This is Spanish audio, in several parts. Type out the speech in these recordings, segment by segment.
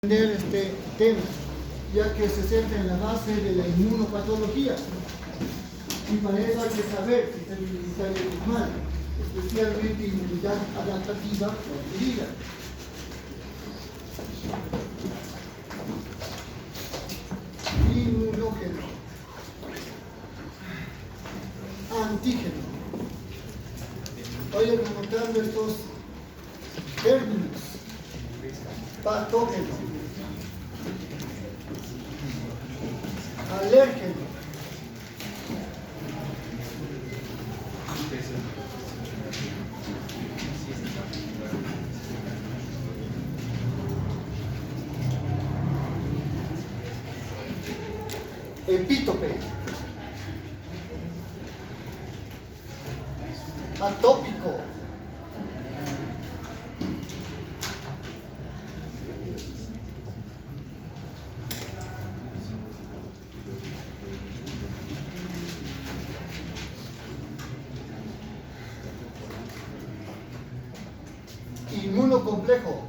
Entender este tema, ya que se centra en la base de la inmunopatología. Y para eso hay que saber si el inmunitario es mal, especialmente inmunidad adaptativa o adquirida. Inmunógeno, antígeno. Vayan anotando estos términos. Patógeno, alérgeno, epítope, atópico, inmunocomplejo,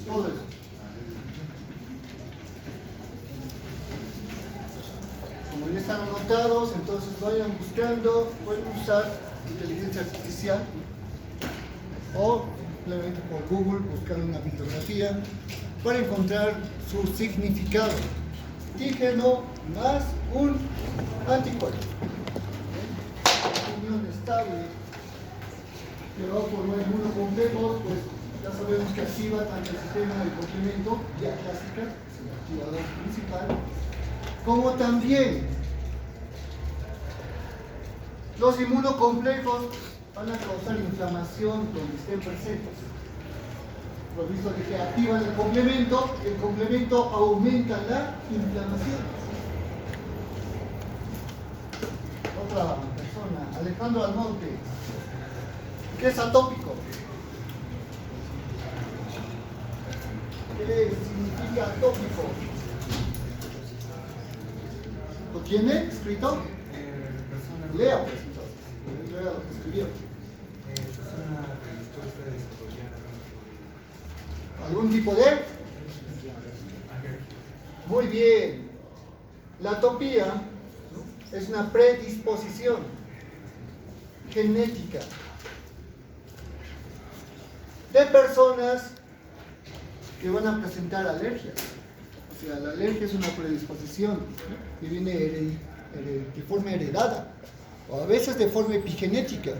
todo eso. Como ya están anotados, entonces vayan buscando, pueden usar inteligencia artificial o simplemente por Google buscar una bibliografía para encontrar su significado. Antígeno más un anticuerpo. Unión estable, pero por los inmunocomplejos, pues ya sabemos que activa tanto el sistema de complemento, vía clásica, es el activador principal, como también los inmunocomplejos van a causar inflamación donde estén presentes. Por visto de que activan el complemento aumenta la inflamación. Otra persona, Alejandro Almonte, ¿qué es atópico? ¿Qué significa atópico? ¿Lo tiene escrito? Lea, pues entonces. Lea lo que escribió. ¿Algún tipo de? Muy bien. La atopía es una predisposición genética de personas que van a presentar alergias. O sea, la alergia es una predisposición que viene de forma heredada o a veces de forma epigenética.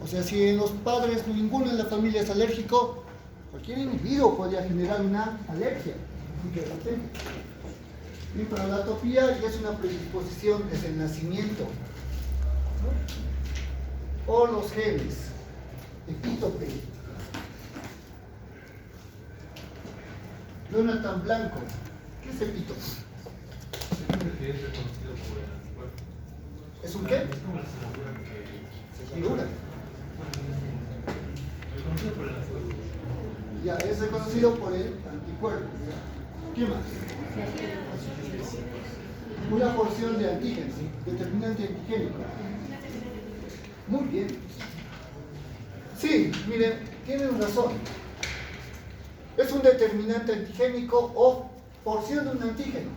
O sea, si en los padres ninguno en la familia es alérgico, cualquier individuo podría generar una alergia. Y para la atopía ya es una predisposición desde el nacimiento. O los genes, epítope. Jonathan Blanco, ¿qué es epítope? ¿Es un qué? Figura. Ya, es reconocido por el anticuerpo. ¿Qué más? Una porción de antígenos, determinante antigénico. Muy bien. Sí, miren, tienen razón. Es un determinante antigénico o porción de un antígeno.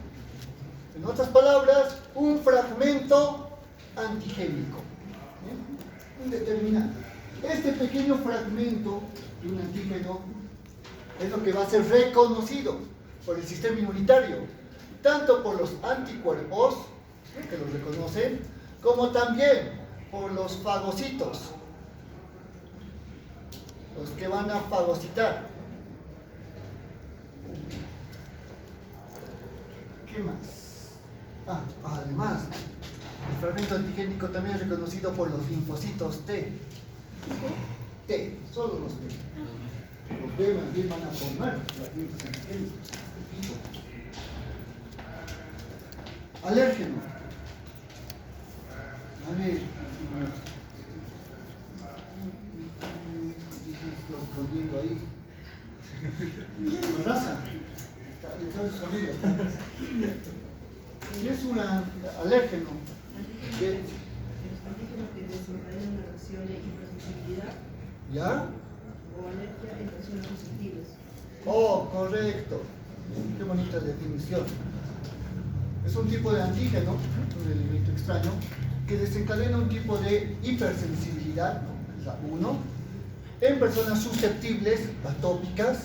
En otras palabras, un fragmento antigénico. ¿Bien? Un determinante. Este pequeño fragmento de un antígeno es lo que va a ser reconocido por el sistema inmunitario, tanto por los anticuerpos, que los reconocen, como también por los fagocitos, los que van a fagocitar. ¿Qué más? Además, el fragmento antigénico también es reconocido por los linfocitos T. T, solo los T. Los B más bien van a formar las linfos antigénicos. Alérgeno. A ver. escondiendo ahí. Una raza. Entonces, familia. Y es un alérgeno. Los antígenos que desencadenan una reacción de hipersensibilidad ¿Ya? o alergia en personas receptivas. Oh, correcto. Qué bonita definición. Es un tipo de antígeno, un elemento extraño, que desencadena un tipo de hipersensibilidad, ¿no? La 1, en personas susceptibles, atópicas,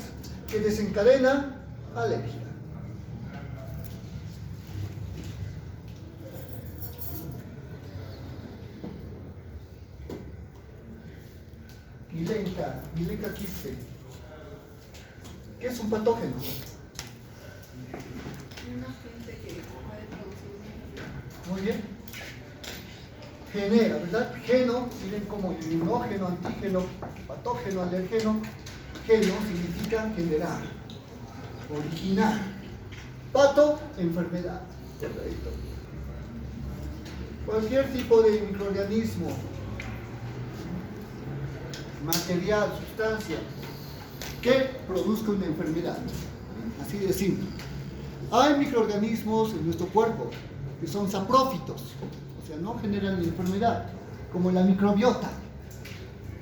que desencadena alergia. Milenka quiste. ¿Qué es un patógeno? Un agente que puede producir una enfermedad. Muy bien. Genera, ¿verdad? Geno, miren como inmunógeno, antígeno, patógeno, alergeno. Geno significa generar, originar. Pato, enfermedad. Correcto. Cualquier tipo de microorganismo, material, sustancia, que produzca una enfermedad. Así de simple. Hay microorganismos en nuestro cuerpo que son saprófitos, o sea, no generan enfermedad, como la microbiota,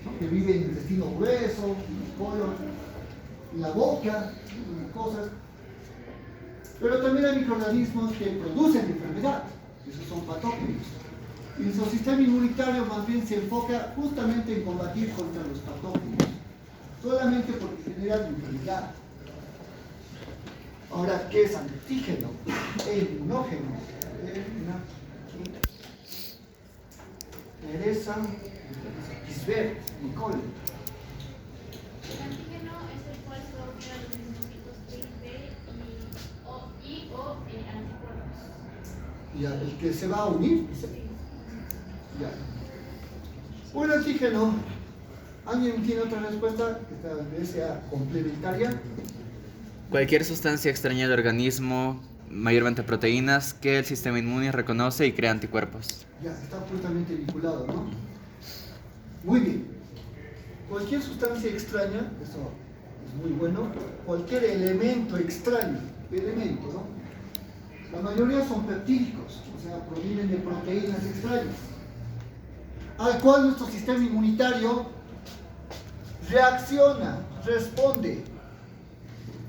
¿no? Que vive en el intestino grueso, en el colon, en la boca, en cosas. Pero también hay microorganismos que producen enfermedad, esos son patógenos. Y nuestro sistema inmunitario más bien se enfoca justamente en combatir contra los patógenos, solamente porque generan enfermedad. Ahora, ¿qué es antígeno? Inmunógeno. Teresa Gisbert, Nicole. El antígeno es el cual se une a los linfocitos T y B o anticuerpos. Ya, el que se va a unir. Sí. Ya. Un antígeno. ¿Alguien tiene otra respuesta que tal vez sea complementaria? Cualquier sustancia extraña al organismo, mayormente proteínas, que el sistema inmune reconoce y crea anticuerpos. Ya, está justamente vinculado, ¿no? Muy bien. Cualquier sustancia extraña, eso es muy bueno, cualquier elemento extraño, ¿no? La mayoría son peptídicos, o sea, provienen de proteínas extrañas, al cual nuestro sistema inmunitario reacciona, responde,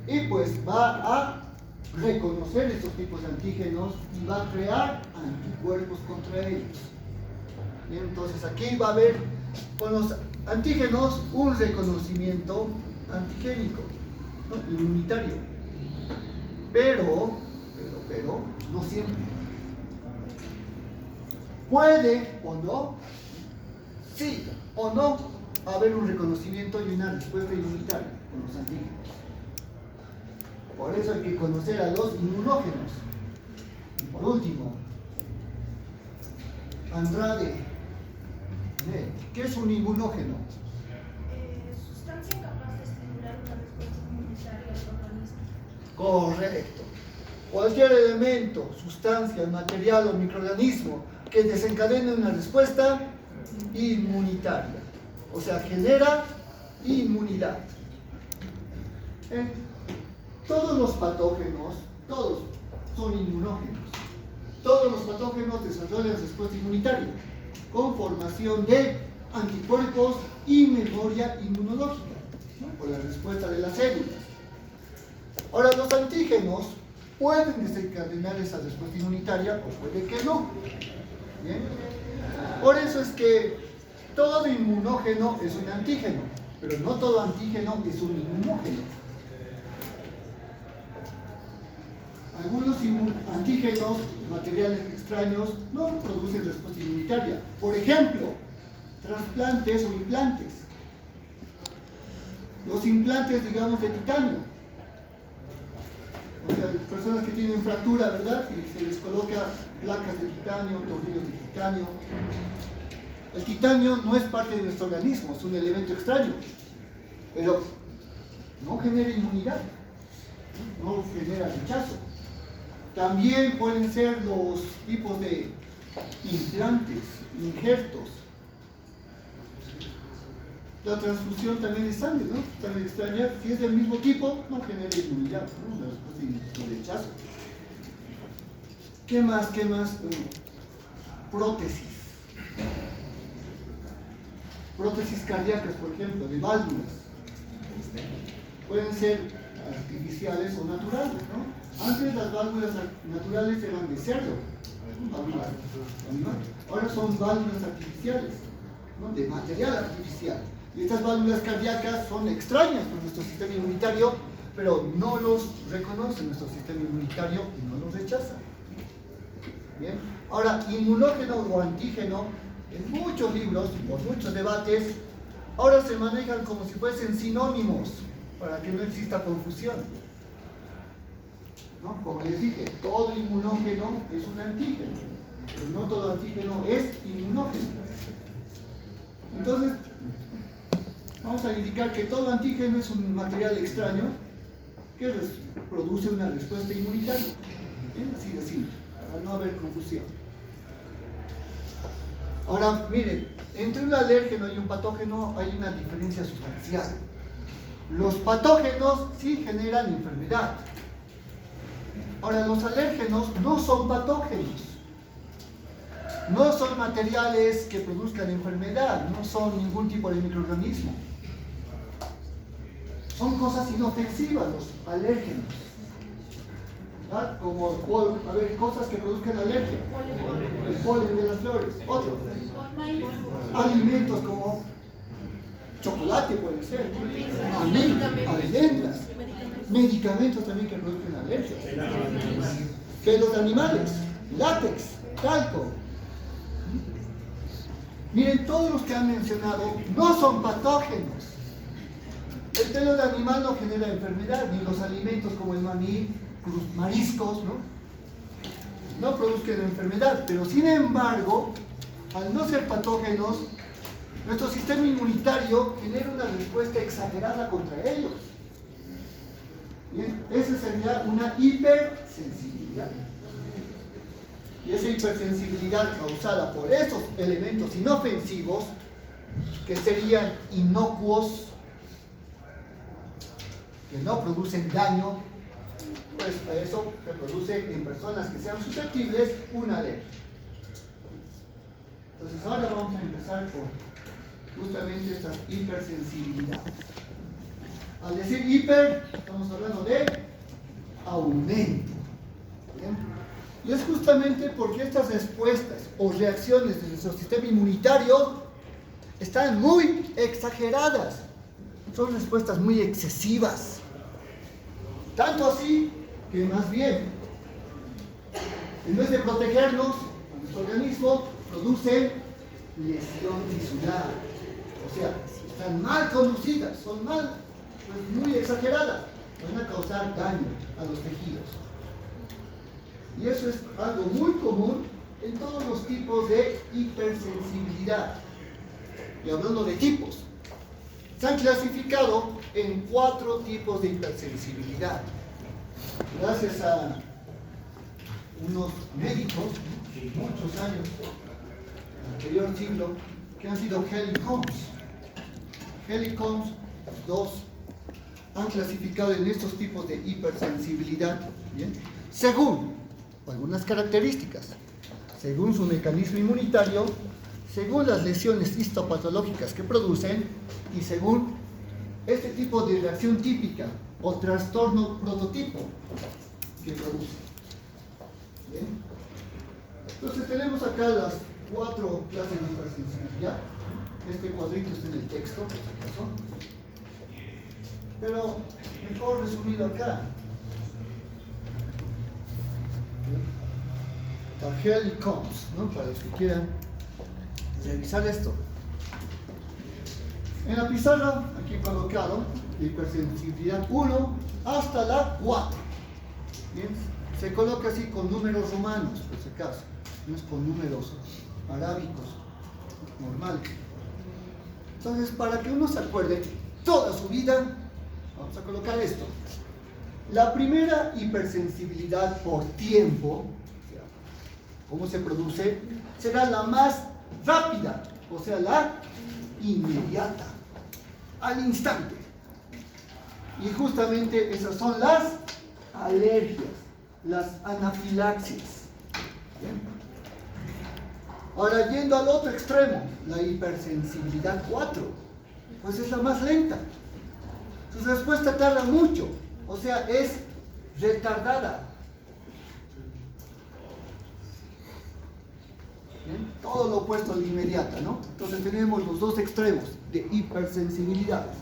y pues va a reconocer estos tipos de antígenos y va a crear anticuerpos contra ellos. Bien, entonces aquí va a haber con los antígenos un reconocimiento antigénico, ¿no? Inmunitario, pero no siempre. Puede o no, sí o no, haber un reconocimiento y una respuesta inmunitaria con los antígenos. Por eso hay que conocer a los inmunógenos. Y por último, Andrade, ¿qué es un inmunógeno? Sustancia capaz de estimular una respuesta inmunitaria al organismo. Correcto. Cualquier elemento, sustancia, material o microorganismo que desencadene una respuesta inmunitaria. O sea, genera inmunidad. Todos los patógenos, todos son inmunógenos. Todos los patógenos desarrollan respuesta inmunitaria con formación de anticuerpos y memoria inmunológica, ¿no? Por la respuesta de las células. Ahora, los antígenos pueden desencadenar esa respuesta inmunitaria o puede que no. ¿Bien? Por eso es que todo inmunógeno es un antígeno, pero no todo antígeno es un inmunógeno. Algunos antígenos, materiales extraños, no producen respuesta inmunitaria. Por ejemplo, trasplantes o implantes. Los implantes, digamos, de titanio. O sea, personas que tienen fractura, ¿verdad? Y se les coloca placas de titanio, tornillos de titanio. El titanio no es parte de nuestro organismo, es un elemento extraño. Pero no genera inmunidad, no genera rechazo. También pueden ser los tipos de implantes, injertos. La transfusión también de sangre, ¿no? También extraña, si es del mismo tipo, no genera inmunidad, ¿no? Una respuesta de rechazo. ¿Qué más? ¿Qué más? Prótesis. Prótesis cardíacas, por ejemplo, de válvulas. Pueden ser artificiales o naturales, ¿no? Antes las válvulas naturales eran de cerdo, válvulas animal. Ahora son válvulas artificiales, ¿no? De material artificial. Y estas válvulas cardíacas son extrañas para nuestro sistema inmunitario, pero no los reconoce nuestro sistema inmunitario y no los rechaza. Bien. Ahora, inmunógeno o antígeno, en muchos libros, por muchos debates, ahora se manejan como si fuesen sinónimos, para que no exista confusión. ¿No? Como les dije, todo inmunógeno es un antígeno, pero no todo antígeno es inmunógeno. Entonces, vamos a indicar que todo antígeno es un material extraño que produce una respuesta inmunitaria. ¿Bien? Así de simple, para no haber confusión. Ahora, miren, entre un alérgeno y un patógeno hay una diferencia sustancial. Los patógenos sí generan enfermedad. Ahora, los alérgenos no son patógenos. No son materiales que produzcan enfermedad, no son ningún tipo de microorganismo. Son cosas inofensivas los alérgenos. ¿Verdad? Como, a ver, cosas que produzcan alergia. El polen de las flores. Otro. Alimentos como chocolate puede ser. Almendras. Medicamentos también que producen alergias. Pelos de animales. Látex. Talco. Miren, todos los que han mencionado no son patógenos. El pelo de animal no genera enfermedad, ni los alimentos como el maní, mariscos, no produzcan enfermedad. Pero sin embargo, al no ser patógenos, nuestro sistema inmunitario genera una respuesta exagerada contra ellos. Bien, esa sería una hipersensibilidad. Y esa hipersensibilidad causada por estos elementos inofensivos, que serían inocuos, que no producen daño, pues eso se produce en personas que sean susceptibles una alergia. Entonces ahora vamos a empezar por justamente esta hipersensibilidad. Al decir hiper, estamos hablando de aumento. ¿Bien? Y es justamente porque estas respuestas o reacciones de nuestro sistema inmunitario están muy exageradas. Son respuestas muy excesivas. Tanto así que más bien, en vez de protegernos, nuestro organismo produce lesión tisular. O sea, están mal conducidas, son mal, pues muy exageradas. Van a causar daño a los tejidos. Y eso es algo muy común en todos los tipos de hipersensibilidad. Y hablando de tipos, se han clasificado en 4 tipos de hipersensibilidad. Gracias a unos médicos de muchos años, en el anterior siglo, que han sido Hell y Combs. Hell y Combs, 2, han clasificado en estos tipos de hipersensibilidad, ¿bien? Según algunas características, según su mecanismo inmunitario, según las lesiones histopatológicas que producen y según este tipo de reacción típica o trastorno prototipo que produce. ¿Bien? Entonces tenemos acá las 4 clases de hipersensibilidad. Este cuadrito está en el texto, por si acaso. Pero mejor resumido acá. Hell y Combs, ¿no? Para los que quieran revisar esto. En la pizarra, aquí colocado, de hipersensibilidad 1 hasta la 4. Bien, se coloca así con números romanos, por si acaso, no es con números arábicos normales. Entonces, para que uno se acuerde toda su vida, vamos a colocar esto. La primera hipersensibilidad por tiempo, ¿cómo se produce? Será la más rápida, o sea, la inmediata. al instante. Y justamente esas son las alergias, las anafilaxias. ¿Bien? Ahora, yendo al otro extremo, la hipersensibilidad 4, pues es la más lenta. Su respuesta tarda mucho, o sea, es retardada. ¿Bien? Todo lo opuesto a la inmediata, ¿no? Entonces tenemos los dos extremos de hipersensibilidades.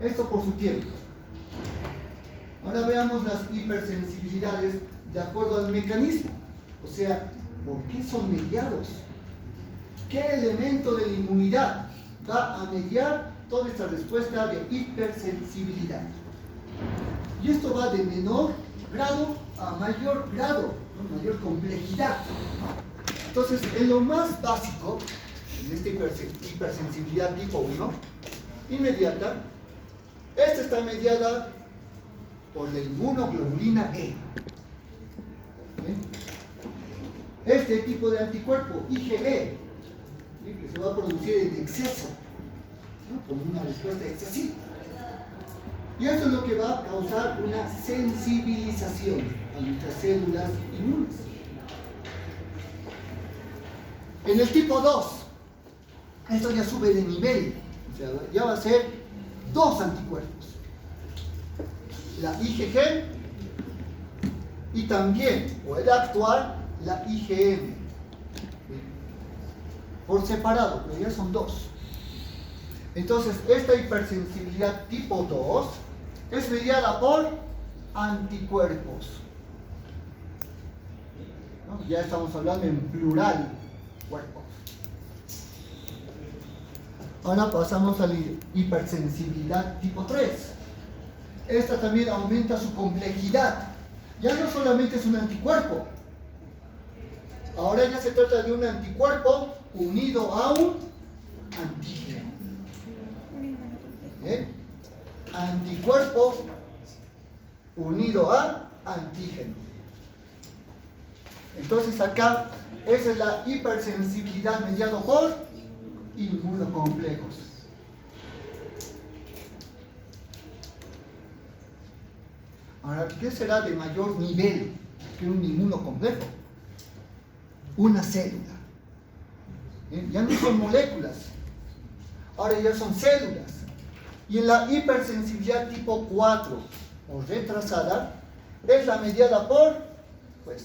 Esto por su tiempo. Ahora veamos las hipersensibilidades de acuerdo al mecanismo. O sea, ¿por qué son mediados? ¿Qué elemento de la inmunidad va a mediar toda esta respuesta de hipersensibilidad? Y esto va de menor grado a mayor grado, ¿no? Mayor complejidad. Entonces, en lo más básico, en esta hipersensibilidad tipo 1, inmediata, esta está mediada por la inmunoglobulina E. ¿Bien? Este tipo de anticuerpo, IgE, ¿sí? Que se va a producir en exceso, ¿no? Como una respuesta excesiva. Y eso es lo que va a causar una sensibilización a nuestras células inmunes. En el tipo 2, esto ya sube de nivel, o sea, ya va a ser 2 anticuerpos. La IgG y también puede actuar la IgM. Por separado, pero ya son 2. Entonces, esta hipersensibilidad tipo 2 es mediada por anticuerpos. ¿No? Ya estamos hablando en plural, cuerpos. Ahora pasamos a la hipersensibilidad tipo 3. Esta también aumenta su complejidad. Ya no solamente es un anticuerpo. Ahora ya se trata de un anticuerpo unido a un antígeno. ¿Eh? Anticuerpo unido a antígeno. Entonces acá, esa es la hipersensibilidad mediada por inmunocomplejos. Ahora, ¿qué será de mayor nivel que un inmunocomplejo? Una célula. Ya no son moléculas, ahora ya son células. Y en la hipersensibilidad tipo 4 o retrasada, es la mediada por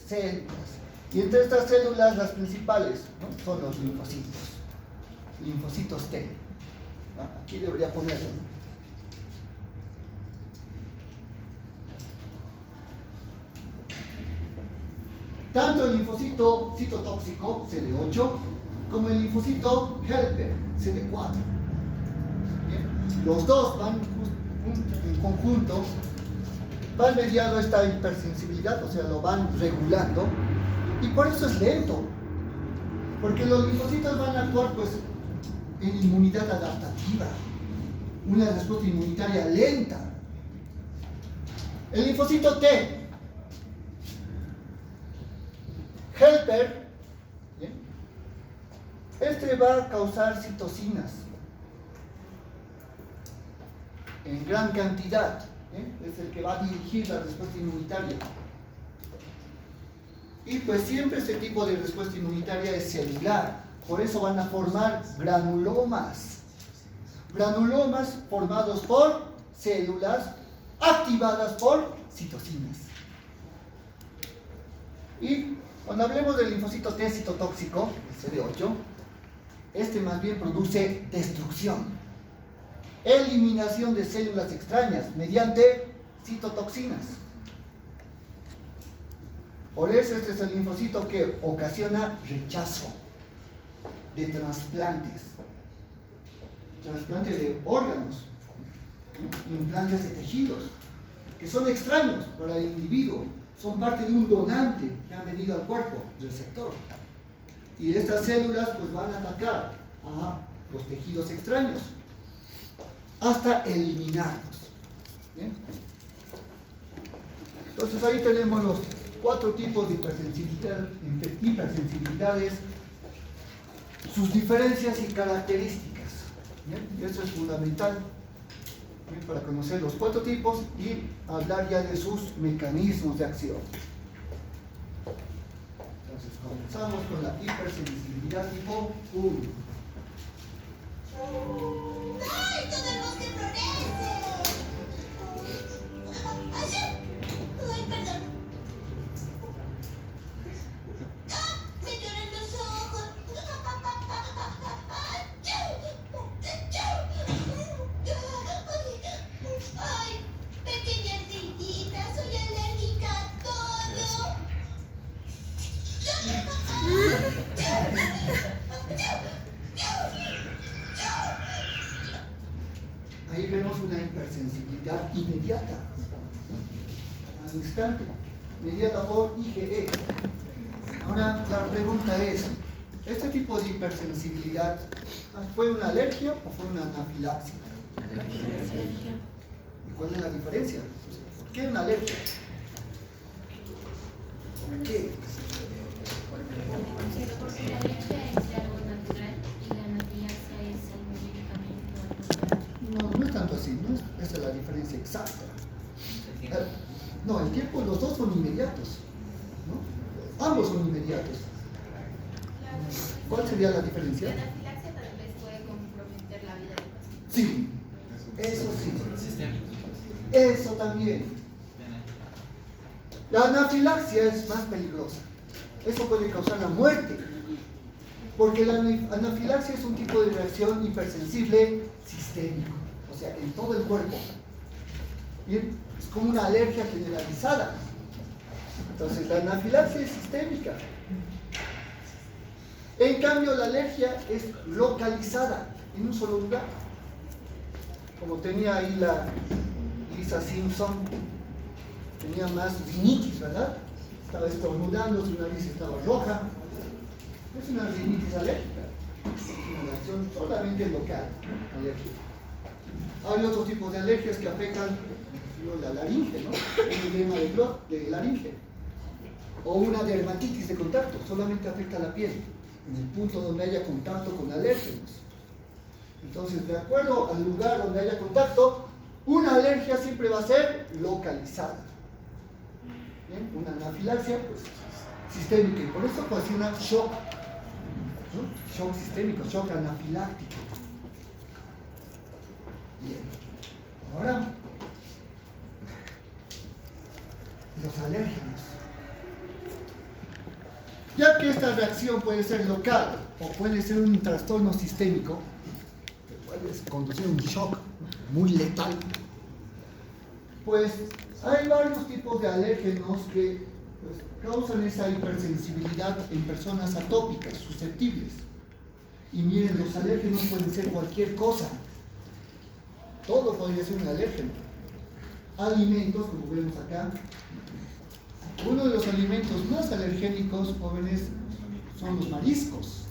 células. Y entre estas células, las principales, ¿no? Son los linfocitos T. Aquí debería ponerlo, ¿no? Tanto el linfocito citotóxico, CD8, como el linfocito helper, CD4. ¿Bien? Los dos van en conjunto, van mediando esta hipersensibilidad, o sea, lo van regulando, y por eso es lento, porque los linfocitos van a actuar en inmunidad adaptativa, una respuesta inmunitaria lenta. El linfocito T, helper, ¿bien? Este va a causar citocinas en gran cantidad, ¿bien? Es el que va a dirigir la respuesta inmunitaria. Y pues siempre este tipo de respuesta inmunitaria es celular, por eso van a formar granulomas. Granulomas formados por células activadas por citocinas. Y cuando hablemos del linfocito T citotóxico, el CD8, este más bien produce destrucción, eliminación de células extrañas mediante citotoxinas. Por eso este es el linfocito que ocasiona rechazo de trasplantes, trasplantes de órganos, implantes de tejidos, que son extraños para el individuo. Son parte de un donante que ha venido al cuerpo, receptor. Y estas células pues van a atacar a los tejidos extraños hasta eliminarlos. ¿Bien? Entonces ahí tenemos los 4 tipos de hipersensibilidades, sus diferencias y características. ¿Bien? Y eso es fundamental Bien, para conocer los 4 tipos y hablar ya de sus mecanismos de acción. Entonces comenzamos con la hipersensibilidad tipo 1. ¡Ay, todo el bosque florece! ¡Ay, perdón! ¡Ah! ¡Me lloran los ojos! ¡Ay! Pequeña ardillita, soy alérgica a todo. Ahí vemos una hipersensibilidad inmediata, al instante, mediada por IgE. Ahora la pregunta es, ¿este tipo de hipersensibilidad fue una alergia o fue una anafilaxia? ¿Y cuál es la diferencia? ¿Por qué una alergia? ¿Por qué? Porque la alergia es algo natural y la anafilaxia es algún medicamento. No, no es tanto así, no es, esa es la diferencia exacta. No, el tiempo, los dos son inmediatos, ¿no? Ambos son inmediatos. ¿Cuál sería la diferencia? La anafilaxia tal vez puede comprometer la vida del paciente. Sí, eso sí. Eso también. La anafilaxia es más peligrosa. Eso puede causar la muerte. Porque la anafilaxia es un tipo de reacción hipersensible sistémico. O sea, en todo el cuerpo. Bien, es como una alergia generalizada. Entonces, la anafilaxia es sistémica. En cambio, la alergia es localizada en un solo lugar. Como tenía ahí la Lisa Simpson, tenía más rinitis, ¿verdad? Estaba estornudando, su nariz estaba roja. Es una rinitis alérgica. Es una reacción solamente local, alérgica. Hay otros tipos de alergias que afectan la laringe, ¿no? Un edema de laringe. O una dermatitis de contacto, solamente afecta la piel, en el punto donde haya contacto con alérgenos. Entonces, de acuerdo al lugar donde haya contacto, una alergia siempre va a ser localizada. ¿Bien? Una anafilaxia, pues, sistémica, y por eso ocasiona shock, ¿no? Shock sistémico, shock anafiláctico. Bien, ahora, los alérgenos. Ya que esta reacción puede ser local o puede ser un trastorno sistémico, que puede conducir a un shock muy letal, pues hay varios tipos de alérgenos que pues, causan esa hipersensibilidad en personas atópicas, susceptibles. Y miren, los alérgenos pueden ser cualquier cosa. Todo podría ser un alérgeno. Alimentos, como vemos acá. Uno de los alimentos más alergénicos, jóvenes, son los mariscos.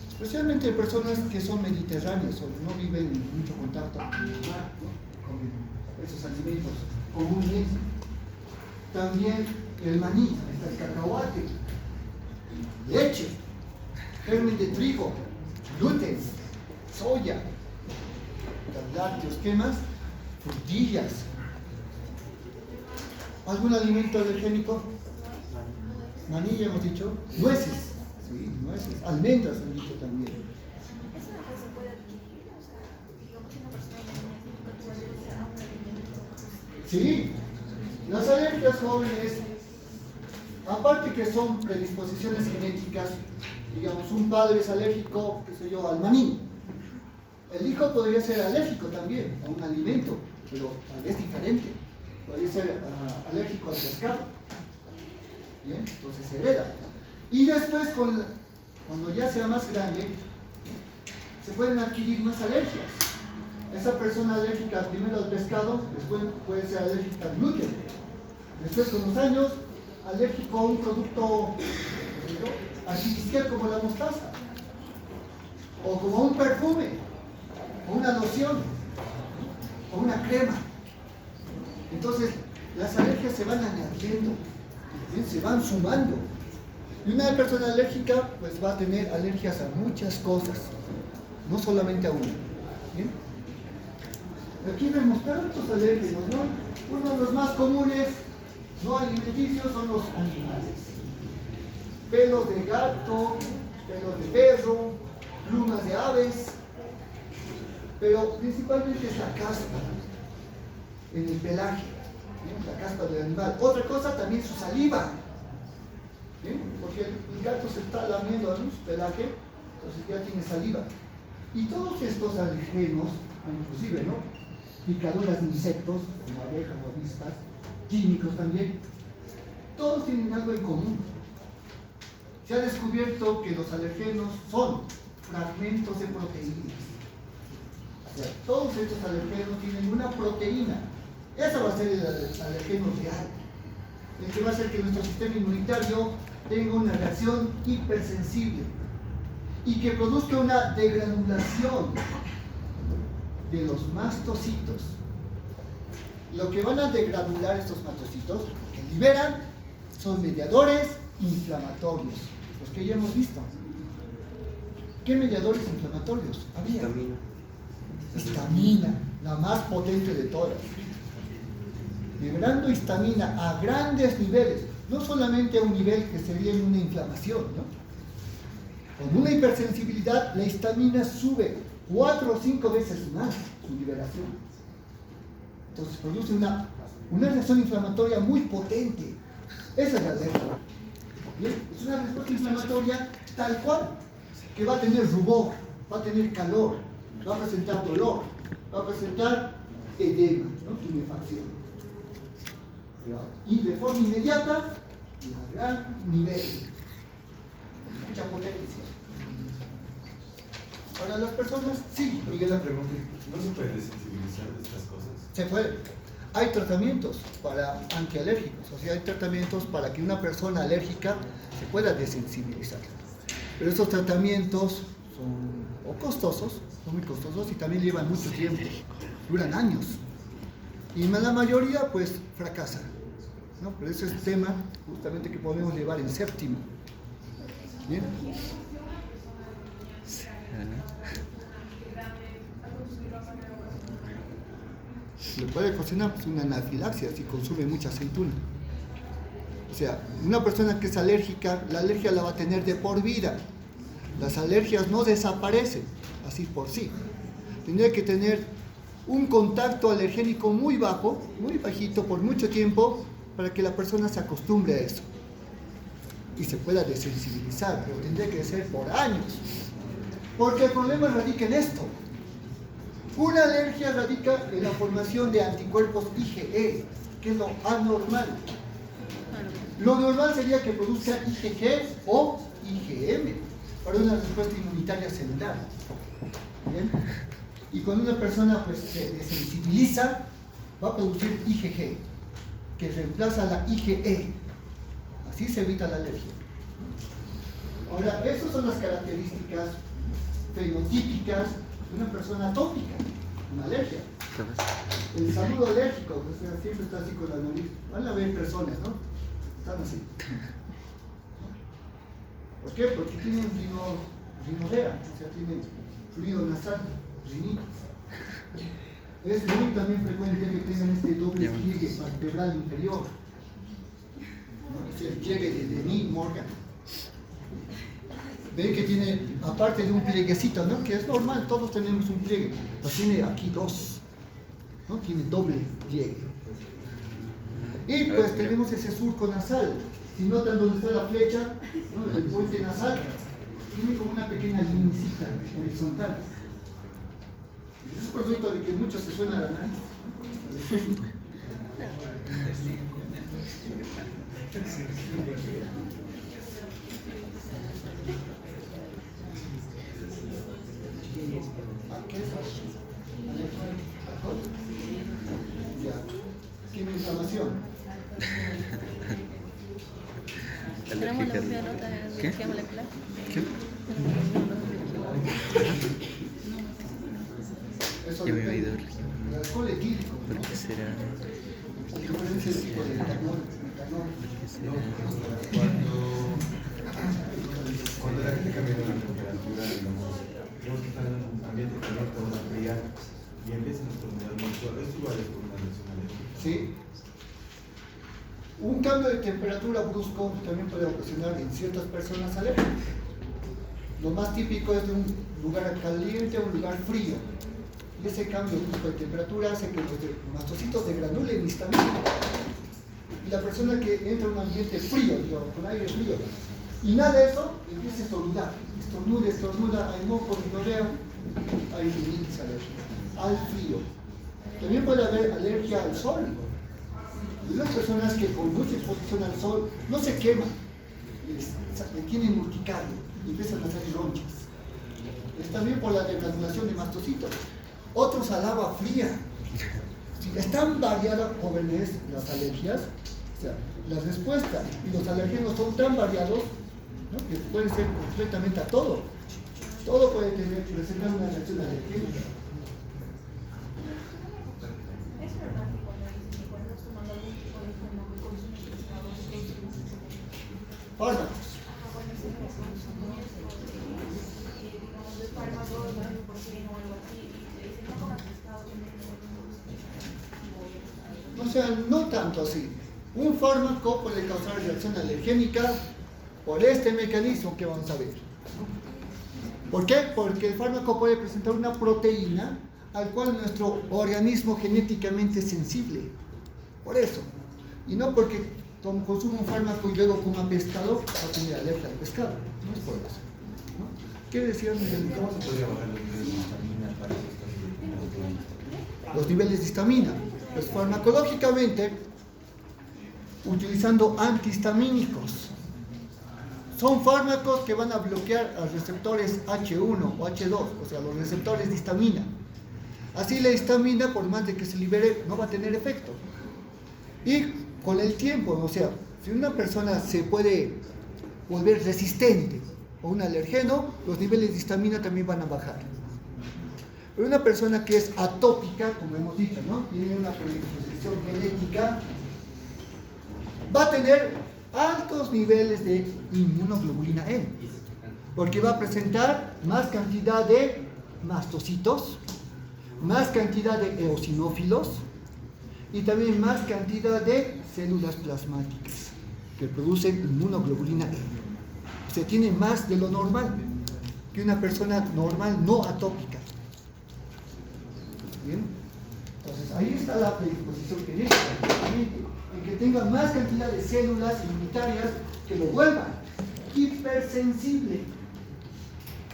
Especialmente personas que son mediterráneas o no viven en mucho contacto con el mar, ¿no? Con esos alimentos comunes. También el maní, el cacahuate, leche, germen de trigo, gluten, soya, lácteos, ¿qué más? Frutillas. ¿Algún alimento alergénico? Maní, ya hemos dicho. Nueces. Sí, nueces. Almendras han dicho también. ¿Es una cosa que puede adquirir? O sea, digamos que una persona tiene naturaleza a un alimento. Sí. Las alergias jóvenes, aparte que son predisposiciones genéticas, digamos, un padre es alérgico, qué sé yo, al maní. El hijo podría ser alérgico también a un alimento, pero tal vez diferente. Podría ser alérgico al pescado. Bien, entonces se hereda. Y después, cuando ya sea más grande, se pueden adquirir más alergias. Esa persona alérgica primero al pescado, después puede ser alérgica al gluten. Después, con los años, alérgico a un producto artificial como la mostaza. O como un perfume, o una loción, o una crema. Entonces, las alergias se van añadiendo, ¿sí? Se van sumando. Y una persona alérgica pues va a tener alergias a muchas cosas, no solamente a una. ¿Bien? Aquí vemos tantos alérgenos, ¿no? Uno de los más comunes, no alimenticios, son los animales. Pelos de gato, pelos de perro, plumas de aves, pero principalmente es la caspa en el pelaje, ¿sí? La caspa del animal. Otra cosa también su saliva, ¿sí? Porque el gato se está lamiendo, ¿no?, su pelaje, entonces ya tiene saliva. Y todos estos alérgenos, inclusive, ¿no?, picaduras de insectos, como abejas o avispas, químicos también, todos tienen algo en común. Se ha descubierto que los alérgenos son fragmentos de proteínas. O sea, todos estos alérgenos tienen una proteína. Ese va a ser el alergeno real, el que va a hacer que nuestro sistema inmunitario tenga una reacción hipersensible y que produzca una degranulación de los mastocitos. Lo que van a degranular estos mastocitos, que liberan, son mediadores inflamatorios, los que ya hemos visto. ¿Qué mediadores inflamatorios había? Histamina, la más potente de todas. Liberando histamina a grandes niveles, no solamente a un nivel que sería en una inflamación, ¿no? Con una hipersensibilidad, la histamina sube 4 o 5 veces más su liberación. Entonces produce una reacción inflamatoria muy potente. Esa es la alergia. ¿Bien? Es una respuesta inflamatoria tal cual, que va a tener rubor, va a tener calor, va a presentar dolor, va a presentar edema, ¿no?, tumefacción. Y de forma inmediata, a gran nivel, mucha potencia. Para las personas, sí. Miguel, la pregunta, ¿no se puede desensibilizar de estas cosas? Se puede. Hay tratamientos para antialérgicos, o sea, hay tratamientos para que una persona alérgica se pueda desensibilizar. Pero estos tratamientos son costosos, son muy costosos y también llevan mucho tiempo, duran años. Y la mayoría, pues, fracasan, ¿no? Pero ese es el tema justamente que podemos llevar en séptimo. ¿Bien? Le puede ocasionar pues, una anafilaxia si consume mucha aceituna. O sea, una persona que es alérgica, la alergia la va a tener de por vida. Las alergias no desaparecen así por sí. Tendría que tener un contacto alergénico muy bajo, muy bajito, por mucho tiempo, para que la persona se acostumbre a eso y se pueda desensibilizar, pero tendría que ser por años. Porque el problema radica en esto. Una alergia radica en la formación de anticuerpos IgE, que es lo anormal. Lo normal sería que produzca IgG o IgM para una respuesta inmunitaria celular. ¿Bien? Y cuando una persona pues, se desensibiliza, va a producir IgG, que reemplaza la IgE. Así se evita la alergia. Ahora, esas son las características fenotípicas de una persona atópica, una alergia. El saludo alérgico, o sea, siempre está así con la nariz. Van a ver personas, ¿no? Están así. ¿Por qué? Porque tienen rinodera, o sea, tienen fluido nasal, rinitis. Es muy también frecuente que tengan este doble pliegue vertebral inferior. ¿No? Es el pliegue de Denis Morgan. Ven que tiene, aparte de un plieguecito, ¿no?, que es normal, todos tenemos un pliegue, pero tiene aquí dos, ¿no? Tiene doble pliegue. Y pues tenemos ese surco nasal. Si notan donde está la flecha, ¿no?, el puente nasal, tiene como una pequeña linicita horizontal. Es producto de que mucho se suena la nariz. ¿Qué es eso? Ya. ¿Tiene inflamación? Tenemos la propia nota de biología molecular. ¿Qué? Eso Ya me he depende. oído. El alcohol etílico, ¿no? ¿Por qué será? La diferencia es tipo de etanol. Cuando la gente cambia de una temperatura, digamos que está en un ambiente caliente o una fría, y empiezan a estornudar mucho, esto igual es por una reacción alérgica. ¿Sí? Un cambio de temperatura brusco también puede ocasionar en ciertas personas alergias. Lo más típico es de un lugar caliente a un lugar frío. Y ese cambio brusco de temperatura hace que los mastocitos de granulen histamina. Y la persona que entra en un ambiente frío, digamos, con aire frío, y nada de eso, empieza a estornudar. Estornuda, hay moco, rinoreo, hay rinitis alérgica. Al frío. También puede haber alergia al sol. Hay unas personas que con mucha exposición al sol no se queman, tienen urticaria y empiezan a hacer ronchas. Es también por la degranulación de mastocitos. Otros al agua fría. Es tan variada, jóvenes, las alergias, o sea, las respuestas y los alergenos son tan variados, ¿no?, que pueden ser completamente a todo. Todo puede presentar una reacción alergénica. ¿Es verdad que cuando dicen que cuando estás tomando algún tipo de fármaco y consumes pescado, Fármacos. bueno, se me digamos, de fármacos, por ejemplo, o algo así, y te dicen no comas pescado, O sea, no tanto así. Un fármaco puede causar reacción alergénica por este mecanismo que vamos a ver. ¿Por qué? Porque el fármaco puede presentar una proteína al cual nuestro organismo genéticamente es sensible. Por eso. Y no porque consuma un fármaco y luego coma pescado, va a tener alergia al pescado. No es por eso, ¿no? ¿Qué decían, Miguel? ¿Cómo se podría bajar los niveles de histamina para esos casos de Los niveles de histamina. Pues farmacológicamente, utilizando antihistamínicos. Son fármacos que van a bloquear a receptores H1 o H2, o sea, los receptores de histamina. Así la histamina, por más de que se libere, no va a tener efecto. Y con el tiempo, o sea, si una persona se puede volver resistente a un alergeno, los niveles de histamina también van a bajar. Pero una persona que es atópica, como hemos dicho, ¿no?, tiene una predisposición genética, va a tener altos niveles de inmunoglobulina E, porque va a presentar más cantidad de mastocitos, más cantidad de eosinófilos y también más cantidad de células plasmáticas que producen inmunoglobulina E. O sea, tiene más de lo normal que una persona normal no atópica. ¿Bien? Entonces, ahí está la predisposición genética, en que tenga más cantidad de células inmunitarias que lo vuelvan hipersensible.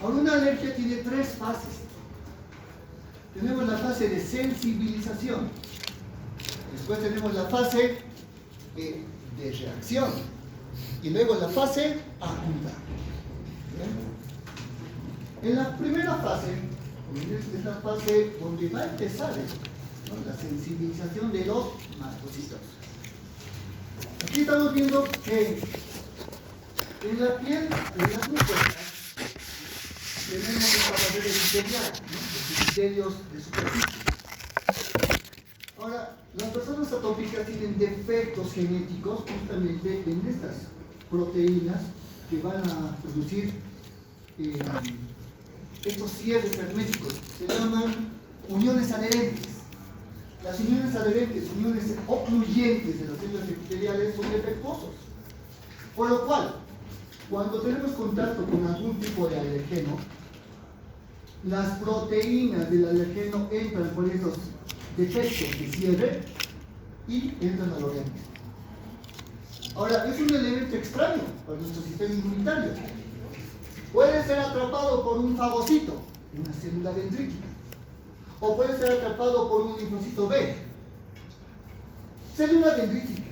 Ahora, una alergia tiene tres fases. Tenemos la fase de sensibilización, después tenemos la fase de reacción y luego la fase aguda. ¿Bien? En la primera fase, es la fase donde va a empezar, ¿no?, la sensibilización de los mastocitos. Aquí estamos viendo que en la piel, en las mucosas, tenemos esta barrera epitelial, ¿no?, los epitelios de superficie. Ahora, las personas atópicas tienen defectos genéticos justamente en estas proteínas que van a producir estos cierres herméticos. Se llaman uniones adherentes. Las uniones adherentes, uniones ocluyentes de las células epiteliales son defectuosos. Por lo cual, cuando tenemos contacto con algún tipo de alergeno, las proteínas del alergeno entran por esos defectos de cierre y entran al organismo. Ahora, es un elemento extraño para nuestro sistema inmunitario. Puede ser atrapado por un fagocito, una célula dendrítica, o puede ser atrapado por un linfocito B. Célula dendrítica,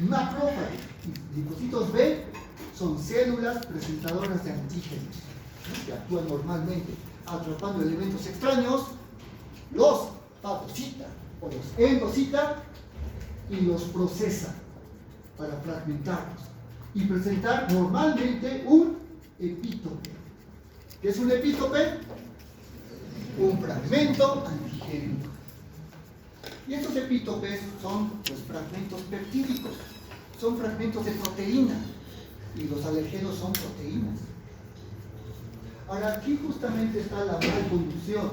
macrófago y linfocitos B son células presentadoras de antígenos, ¿no?, que actúan normalmente atrapando elementos extraños, los fagocita o los endocita y los procesa para fragmentarlos y presentar normalmente un epítope. ¿Qué es un epítope? Un fragmento antigénico. Y estos epítopes son los fragmentos peptídicos, son fragmentos de proteína, y los alergenos son proteínas. Ahora, aquí justamente está la malconducción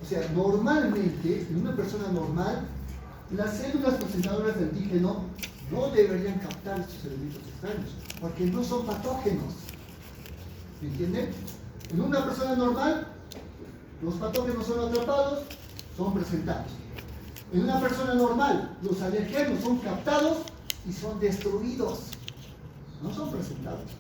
O sea, normalmente, en una persona normal, las células presentadoras de antígeno no deberían captar estos elementos extraños, porque no son patógenos. ¿Me entienden? En una persona normal, los patógenos son atrapados, son presentados. En una persona normal, los alergenos son captados y son destruidos, no son presentados.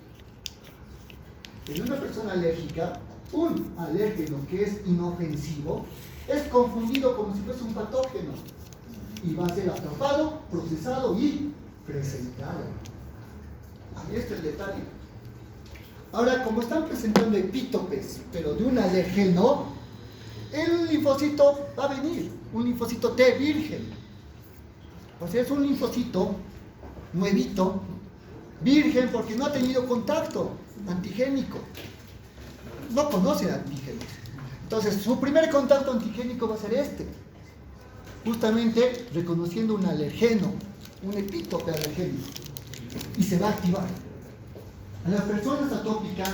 En una persona alérgica, un alérgeno que es inofensivo es confundido como si fuese un patógeno y va a ser atrapado, procesado y presentado. Ahí está el detalle. Ahora, como están presentando epítopes, pero de un alergeno, el linfocito va a venir, un linfocito T virgen. O sea, es un linfocito nuevito, virgen, porque no ha tenido contacto antigénico. No conoce antígenos. Entonces, su primer contacto antigénico va a ser este. Justamente reconociendo un alergeno, un epítope alergénico. Y se va a activar. En las personas atópicas,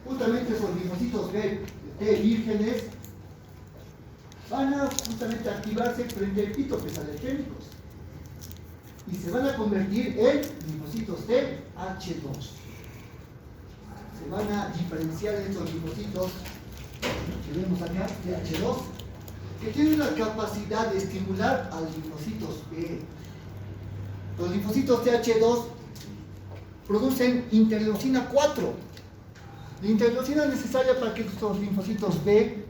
justamente esos linfocitos T vírgenes van a justamente activarse frente a epítopes alergénicos. Y se van a convertir en linfocitos TH2. Se van a diferenciar estos linfocitos que vemos acá, TH2, que tienen la capacidad de estimular a los linfocitos B. Los linfocitos TH2 producen interleucina 4. La interleucina es necesaria para que estos linfocitos B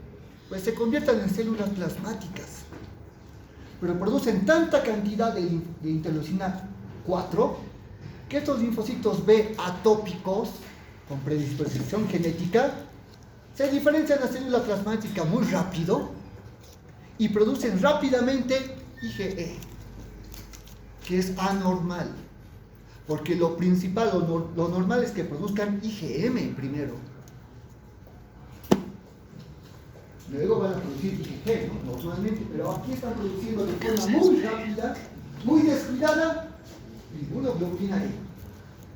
pues, se conviertan en células plasmáticas. Pero producen tanta cantidad de interleucina 4 que estos linfocitos B atópicos con predisposición genética se diferencian la célula plasmática muy rápido y producen rápidamente IgE, que es anormal, porque lo principal, lo normal es que produzcan IgM primero. Luego van a producir IgG, ¿no? Normalmente, pero aquí están produciendo de forma muy rápida, muy descuidada, inmunoglobulina E.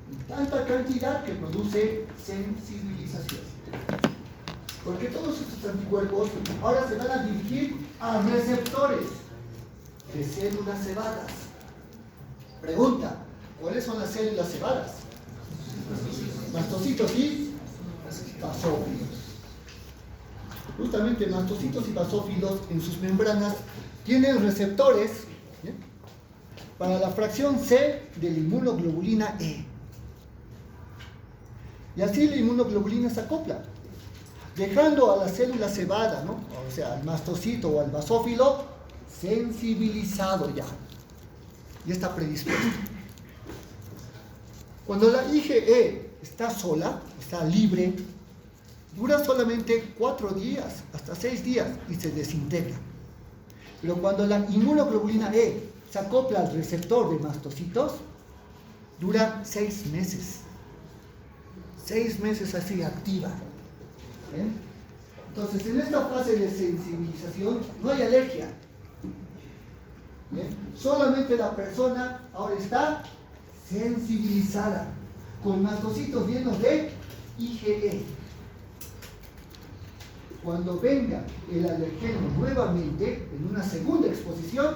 En tanta cantidad que produce sensibilización. Porque todos estos anticuerpos ahora se van a dirigir a receptores de células cebadas. Pregunta, ¿cuáles son las células cebadas? Mastocitos y basófilos. Justamente mastocitos y basófilos en sus membranas tienen receptores, ¿bien?, para la fracción C de la inmunoglobulina E. Y así la inmunoglobulina se acopla, dejando a la célula cebada, ¿no?, o sea, al mastocito o al basófilo, sensibilizado ya. Y está predispuesto. Cuando la IgE está sola, está libre, dura solamente 4 días, hasta 6 días, y se desintegra. Pero cuando la inmunoglobulina E se acopla al receptor de mastocitos, dura 6 meses. 6 meses así activa. ¿Ven? Entonces, en esta fase de sensibilización no hay alergia. ¿Bien? Solamente la persona ahora está sensibilizada, con mastocitos llenos de IgE. Cuando venga el alergeno nuevamente, en una segunda exposición,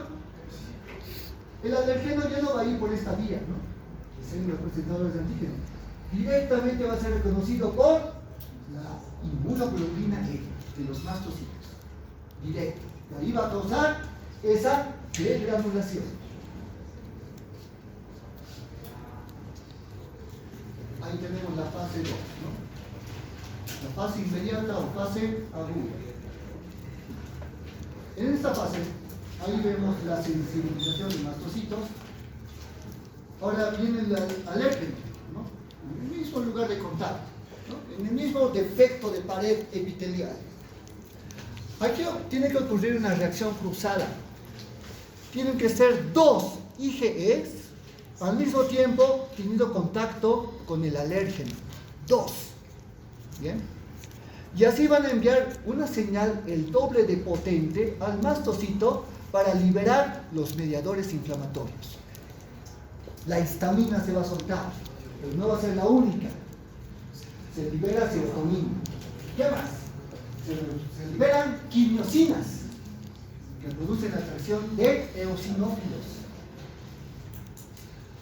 el alergeno ya no va a ir por esta vía, ¿no?, de células presentadoras de antígeno. Directamente va a ser reconocido por la inmunoglobulina E de los mastocitos. Directo. Y ahí va a causar esa degranulación. Ahí tenemos la fase 2, ¿no? La fase inmediata o fase aguda. En esta fase, ahí vemos la sensibilización de mastocitos. Ahora viene el alérgeno, ¿no?, en el mismo lugar de contacto, ¿no?, en el mismo defecto de pared epitelial. Aquí tiene que ocurrir una reacción cruzada. Tienen que ser 2 IgEs al mismo tiempo teniendo contacto con el alérgeno. 2. ¿Bien? Y así van a enviar una señal el doble de potente al mastocito para liberar los mediadores inflamatorios. La histamina se va a soltar, pero no va a ser la única. Se libera serotonina. ¿Qué más? Se liberan quimiosinas. que producen atracción de eosinófilos.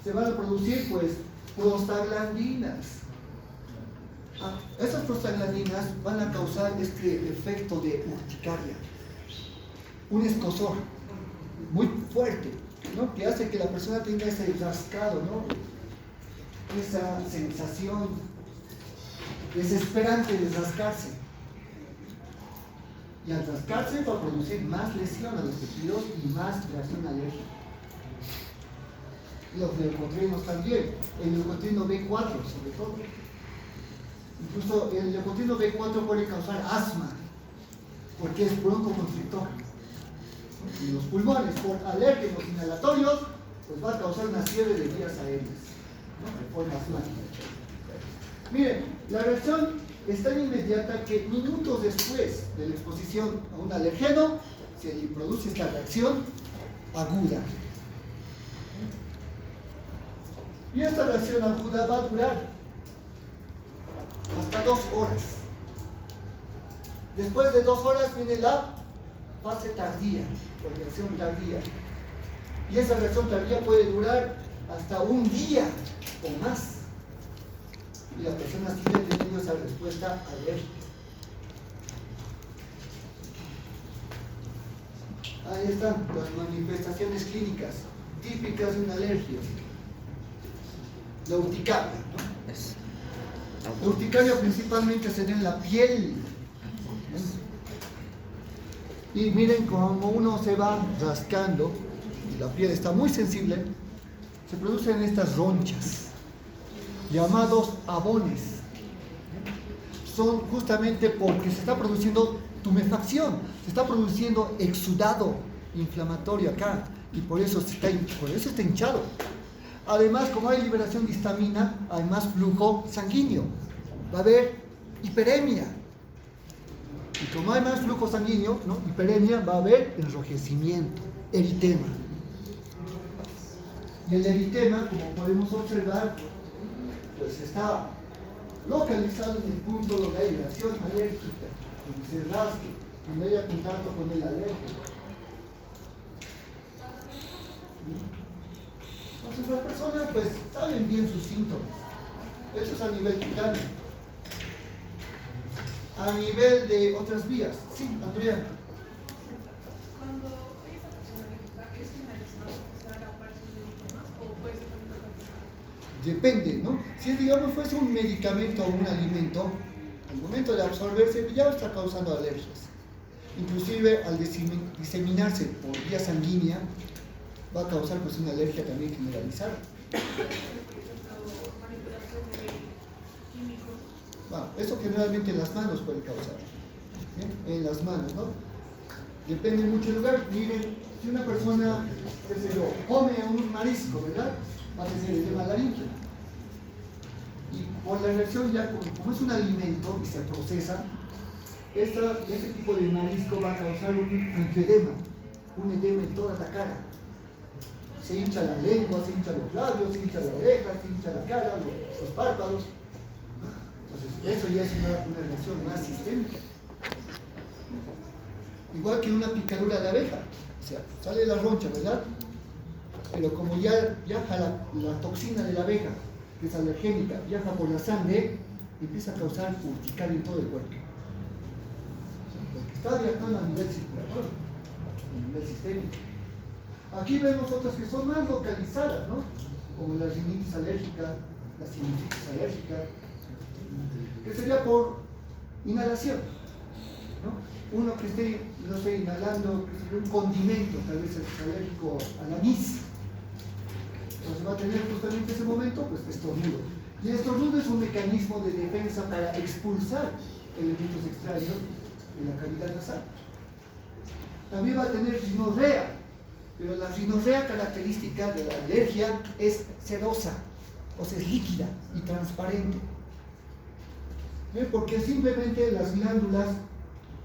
Se van a producir pues prostaglandinas. Esas prostaglandinas van a causar este efecto de urticaria, un escozor muy fuerte, ¿no? Que hace que la persona tenga ese rascado, ¿no? Esa sensación desesperante de rascarse. Y al rascarse va a producir más lesión a los tejidos y más reacción alérgica. Y los leucotrienos también, el leucotrieno B4 sobre todo. Incluso el leucotrieno B4 puede causar asma, porque es broncoconstrictor. Y los pulmones, por alérgenos inhalatorios, pues va a causar una cierre de vías aéreas, ¿no? De forma asmática. Miren, la reacción es tan inmediata que minutos después de la exposición a un alergeno se produce esta reacción aguda. Y esta reacción aguda va a durar hasta 2 horas. Después de 2 horas viene la fase tardía, o reacción tardía. Y esa reacción tardía puede durar hasta un día o más. Y la persona sigue teniendo esa respuesta alérgica. Ahí están las manifestaciones clínicas típicas de una alergia. La urticaria, ¿no? La urticaria principalmente se da en la piel. Y miren cómo uno se va rascando y la piel está muy sensible, se producen estas ronchas llamados abones. Son justamente porque se está produciendo tumefacción, se está produciendo exudado inflamatorio acá y por eso está hinchado. Además, como hay liberación de histamina, hay más flujo sanguíneo, va a haber hiperemia. Y como hay más flujo sanguíneo, ¿no? Hiperemia, va a haber enrojecimiento, eritema. Y el eritema, como podemos observar, pues está localizado en el punto donde hay reacción alérgica, donde se rasque, donde haya contacto con el alérgico. Entonces las personas pues saben bien sus síntomas. Eso es a nivel cutáneo. A nivel de otras vías. Sí, Andrea. Cuando esa persona alérgica es generalizado usar aparte de idiomas o puede ser también otra persona. Depende, ¿no? Si digamos fuese un medicamento o un alimento, al momento de absorberse ya está causando alergias. Inclusive al diseminarse por vía sanguínea va a causar pues una alergia también generalizada. Manipulación de químicos. Bueno, eso generalmente en las manos puede causar. ¿Bien? En las manos, ¿no? Depende mucho del lugar. Miren, si una persona, qué sé yo, come un marisco, ¿verdad? Va a tener edema laríngeo. Y por la reacción ya, como es un alimento y se procesa, este tipo de marisco va a causar un edema en toda la cara. Se hincha la lengua, se hincha los labios, se hincha la oreja, se hincha la cara, los párpados. Entonces, eso ya es una reacción más sistémica. Igual que una picadura de abeja. O sea, sale la roncha, ¿verdad? Pero como ya viaja la toxina de la abeja, que es alergénica, viaja por la sangre, empieza a causar urticaria en todo el cuerpo. Porque está viajando a nivel circulatorio, a nivel sistémico. Aquí vemos otras que son más localizadas, ¿no? Como la rinitis alérgica, la sinusitis alérgica, que sería por inhalación, ¿no? Uno que esté, no sé, inhalando un condimento, tal vez es alérgico al anís, entonces va a tener justamente ese momento, pues estornudo. Y el estornudo es un mecanismo de defensa para expulsar elementos extraños de la cavidad nasal. También va a tener rinorrea, pero la rinorrea característica de la alergia es sedosa, o sea, es líquida y transparente. ¿Ven? Porque simplemente las glándulas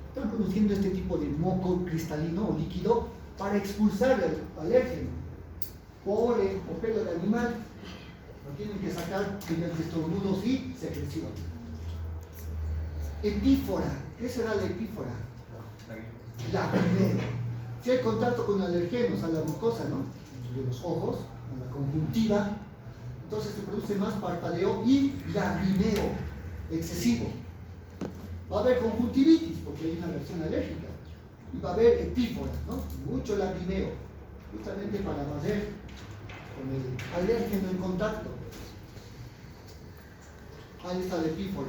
están produciendo este tipo de moco cristalino o líquido para expulsar el alérgeno, polen o pelo de animal. Lo tienen que sacar mediante estornudos y secreción. Epífora. ¿Qué será la epífora? La primera. Si hay contacto con alergenos a la mucosa, ¿no? De los ojos, a la conjuntiva, entonces se produce más parpadeo y lagrimeo excesivo. Va a haber conjuntivitis porque hay una reacción alérgica. Y va a haber epífora, ¿no? Mucho lagrimeo, justamente para barrer con el alérgeno en contacto. Ahí está la epífora,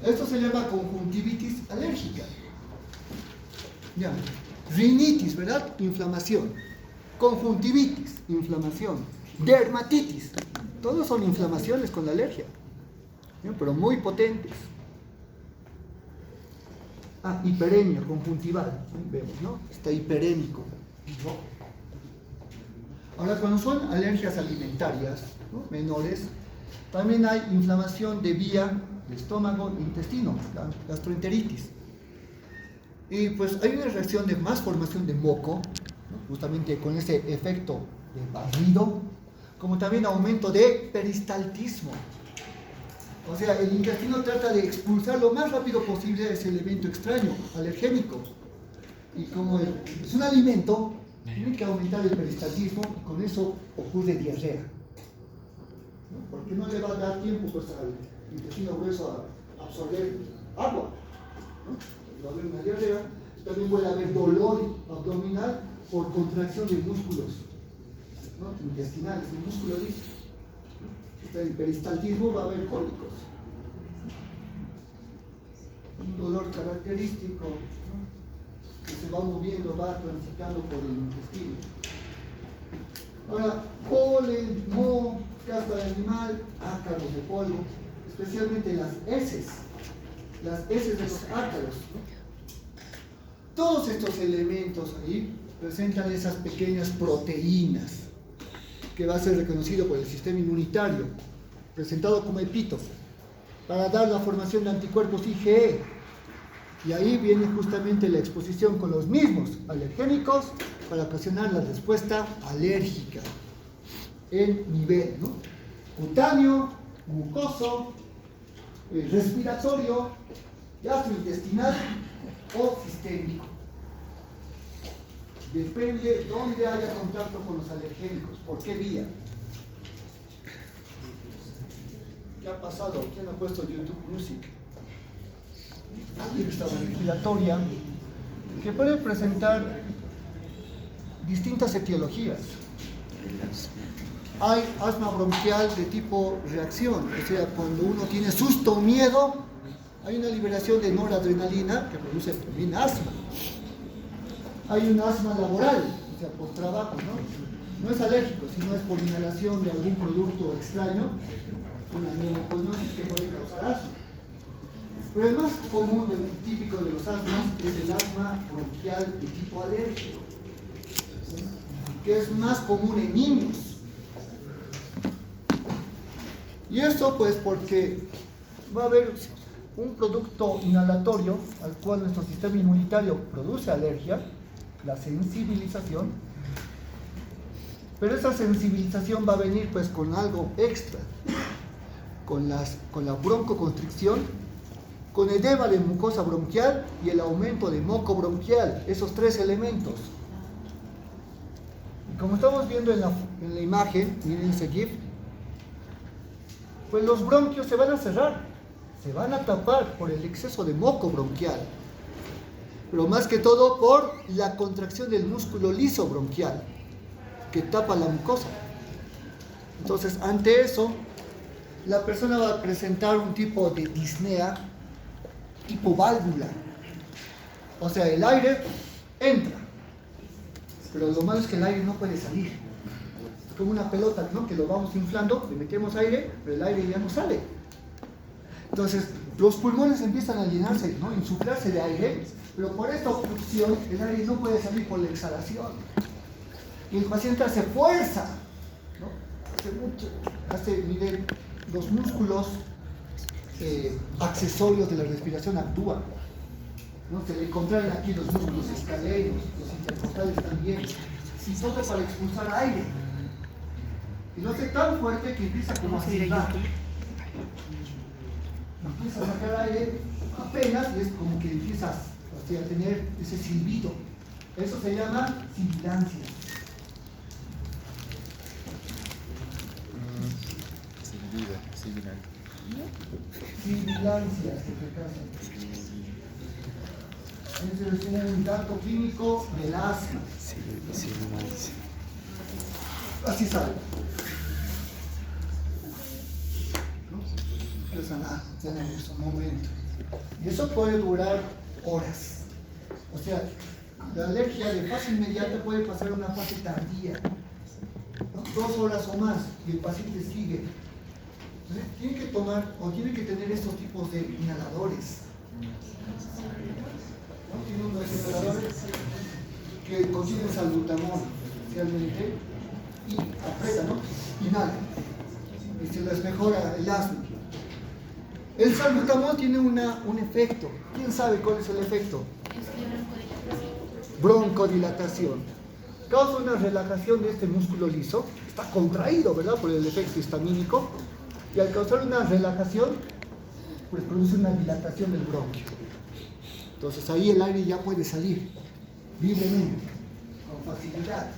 ¿no? Esto se llama conjuntivitis alérgica. Ya. Rinitis, ¿verdad? Inflamación. Conjuntivitis, inflamación. Dermatitis. Todos son inflamaciones con la alergia, ¿no? Pero muy potentes. Hiperemia conjuntival. Vemos, ¿no? Está hiperémico. ¿No? Ahora, cuando son alergias alimentarias, ¿no? Menores, también hay inflamación de vía de estómago e intestino, la gastroenteritis. Y pues hay una reacción de más formación de moco, ¿no? Justamente con ese efecto de barrido, como también aumento de peristaltismo. O sea, el intestino trata de expulsar lo más rápido posible ese elemento extraño, alergénico. Y como es un alimento, tiene que aumentar el peristaltismo y con eso ocurre diarrea, ¿no? Porque no le va a dar tiempo pues, al intestino grueso a absorber agua, ¿no? Va a haber una diarrea. También puede haber dolor abdominal por contracción de músculos, ¿no? Intestinales, el músculo liso. En peristaltismo va a haber cólicos. Un dolor característico, ¿no? Que se va moviendo, va transitando por el intestino. Ahora, polen, moho, cáscara de animal, ácaros de polvo, especialmente las heces de los ácaros, ¿no? Todos estos elementos ahí presentan esas pequeñas proteínas que va a ser reconocido por el sistema inmunitario, presentado como epítope, para dar la formación de anticuerpos IgE. Y ahí viene justamente la exposición con los mismos alergénicos para ocasionar la respuesta alérgica en nivel, ¿no? Cutáneo, mucoso, respiratorio, gastrointestinal o sistémico. Depende dónde haya contacto con los alergénicos, por qué vía. ¿Qué ha pasado? ¿Quién ha puesto YouTube Music? Aquí está la respiratoria, que puede presentar distintas etiologías. Hay asma bronquial de tipo reacción, o sea, cuando uno tiene susto o miedo, hay una liberación de noradrenalina que produce también asma. Hay un asma laboral, o sea, por trabajo, ¿no? No es alérgico, sino es por inhalación de algún producto extraño, una neumoconiosis que puede causar asma. Pero el más común, el típico de los asmas, es el asma bronquial de tipo alérgico, ¿sí? Que es más común en niños. Y esto pues porque va a haber un producto inhalatorio al cual nuestro sistema inmunitario produce alergia, la sensibilización, pero esa sensibilización va a venir pues con algo extra, con la broncoconstricción, con edema de mucosa bronquial y el aumento de moco bronquial, esos tres elementos. Y como estamos viendo en la imagen, miren ese GIF, pues los bronquios se van a cerrar, se van a tapar por el exceso de moco bronquial, pero más que todo por la contracción del músculo liso bronquial que tapa la mucosa. Entonces, ante eso, la persona va a presentar un tipo de disnea tipo válvula. O sea, el aire entra, pero lo malo es que el aire no puede salir. Es como una pelota, ¿no? Que lo vamos inflando, le metemos aire, pero el aire ya no sale. Entonces, los pulmones empiezan a llenarse, ¿no? Insuflarse de aire, pero por esta obstrucción el aire no puede salir por la exhalación. Y el paciente hace fuerza, ¿no? Miren, los músculos accesorios de la respiración actúan, ¿no? Se le contraen aquí los músculos escalenos, los intercostales también, y todo para expulsar aire. Y lo hace tan fuerte que empieza como a silbar. Empieza a sacar aire apenas y es como que empiezas a tener ese silbido. Eso se llama sibilancia. Sibilancia, en este caso. Es un dato clínico del asma. Así sale. ¿No? Empiezan a tener un momento. Y eso puede durar horas. O sea, la alergia de fase inmediata puede pasar a una fase tardía, ¿no? 2 horas o más, y el paciente sigue. Tiene que tomar o tiene que tener estos tipos de inhaladores. ¿No? Tiene unos inhaladores que contienen salbutamol, especialmente, y aprieta, ¿no? Inhala. Y se les mejora el asma. El salbutamol tiene un efecto. ¿Quién sabe cuál es el efecto? Broncodilatación. Causa una relajación de este músculo liso. Está contraído, ¿verdad? Por el efecto histamínico. Y al causar una relajación, pues produce una dilatación del bronquio. Entonces ahí el aire ya puede salir libremente, con facilidad.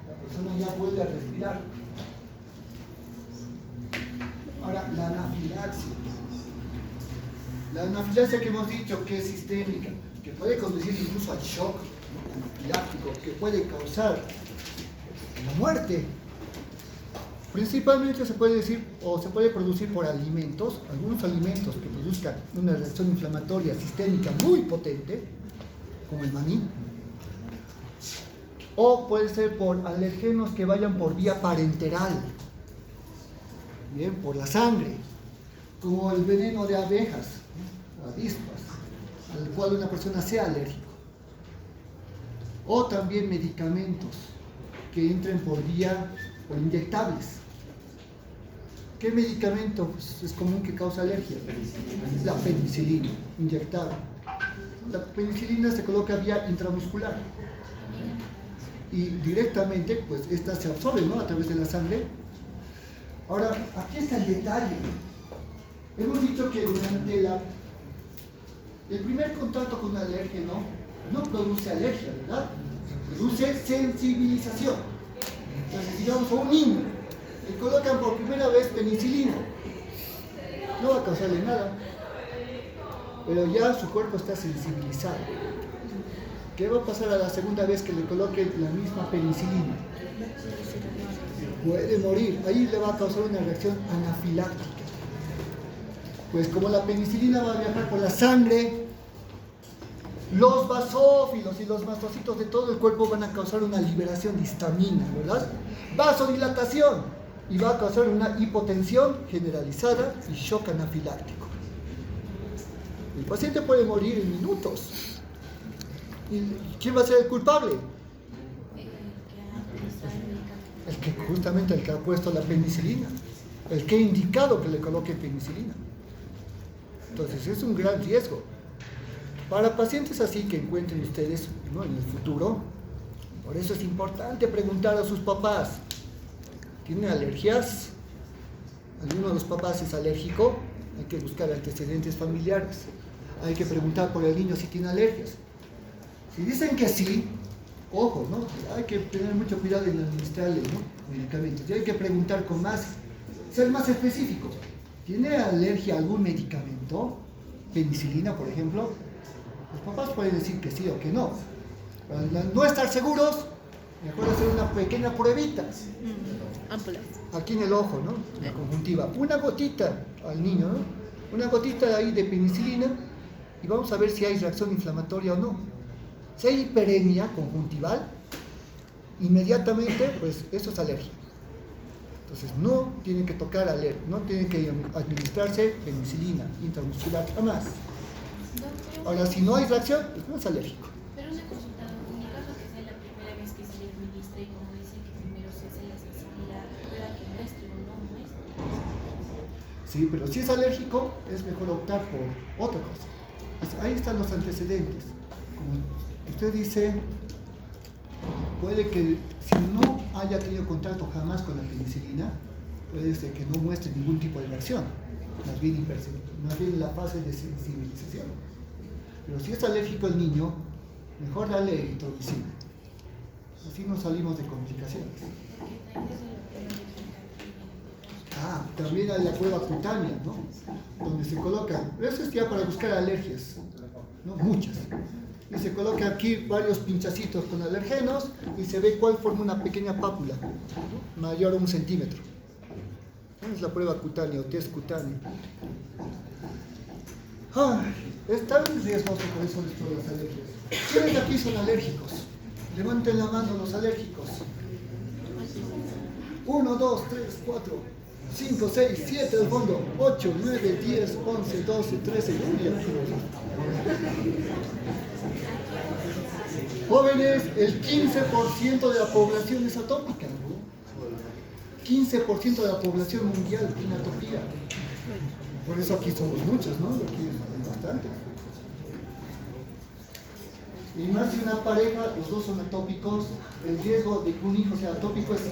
La persona ya puede respirar. Ahora, la anafilaxia. La anafilaxia que hemos dicho que es sistémica, que puede conducir incluso al shock anafiláctico, que puede causar la muerte. Principalmente se puede decir o se puede producir por alimentos, algunos alimentos que produzcan una reacción inflamatoria sistémica muy potente, como el maní, o puede ser por alergenos que vayan por vía parenteral, bien, por la sangre, como el veneno de abejas, avispas, al cual una persona sea alérgico, o también medicamentos que entren por vía o inyectables. ¿Qué medicamento es común que causa alergia? La penicilina, inyectable. La penicilina se coloca vía intramuscular y directamente, pues, esta se absorbe, ¿no?, a través de la sangre. Ahora, aquí está el detalle. Hemos dicho que durante el primer contacto con un alérgeno no produce alergia, ¿verdad? Produce sensibilización. Entonces, digamos, a un niño le colocan por primera vez penicilina, no va a causarle nada, pero ya su cuerpo está sensibilizado. ¿Qué va a pasar a la segunda vez que le coloquen la misma penicilina? Puede morir, ahí le va a causar una reacción anafiláctica. Pues como la penicilina va a viajar por la sangre, los basófilos y los mastocitos de todo el cuerpo van a causar una liberación de histamina, ¿verdad? Vasodilatación, y va a causar una hipotensión generalizada y shock anafiláctico. El paciente puede morir en minutos. ¿Y quién va a ser el culpable? Justamente el que ha puesto la penicilina, el que ha indicado que le coloque penicilina. Entonces es un gran riesgo. Para pacientes así que encuentren ustedes, ¿no?, en el futuro, por eso es importante preguntar a sus papás. ¿Tienen alergias? ¿Alguno de los papás es alérgico? Hay que buscar antecedentes familiares. Hay que preguntar por el niño si tiene alergias. Si dicen que sí, ojo, ¿no? Hay que tener mucho cuidado en administrarle, ¿no?, medicamentos. Y hay que preguntar con más, ser más específico. ¿Tiene alergia a algún medicamento? Penicilina, por ejemplo. Los papás pueden decir que sí o que no. Para no estar seguros, mejor hacer una pequeña pruebita. Aquí en el ojo, ¿no?, en la conjuntiva. Una gotita al niño, ¿no? Una gotita ahí de penicilina y vamos a ver si hay reacción inflamatoria o no. Si hay hiperemia conjuntival, inmediatamente, pues eso es alergia. Entonces no tiene que tocar no tiene que administrarse penicilina intramuscular jamás. Ahora, si no hay reacción, pues no es alérgico. Pero una consulta, en mi caso que sea la primera vez que se le administra y como dicen que primero se hace la sensibilidad, pueda que muestre o no muestre. Sí, pero si es alérgico, es mejor optar por otra cosa. Ahí están los antecedentes. Como usted dice, puede que si no haya tenido contacto jamás con la penicilina, puede ser que no muestre ningún tipo de reacción, más bien la fase de sensibilización. Pero si es alérgico el niño, Mejor darle eritromicina. Así no salimos de complicaciones. También hay la prueba cutánea, ¿no? Donde se colocan, eso es ya para buscar alergias, ¿no? Muchas. Y se coloca aquí varios pinchacitos con alergenos y se ve cuál forma una pequeña pápula, ¿no? Mayor a 1 centímetro. Es la prueba cutánea o test cutáneo. Es tan riesgoso por eso de las alergias. ¿Quiénes aquí son alérgicos? Levanten la mano los alérgicos. 1, 2, 3, 4, 5, 6, 7 al fondo, 8, 9, 10, 11, 12, 13. Jóvenes, el 15% de la población es atópica. 15% de la población mundial tiene atopía. Por eso aquí somos muchos, ¿no? Aquí hay bastante. Y más si una pareja, los dos son atópicos, el riesgo de que un hijo sea atópico es 50%.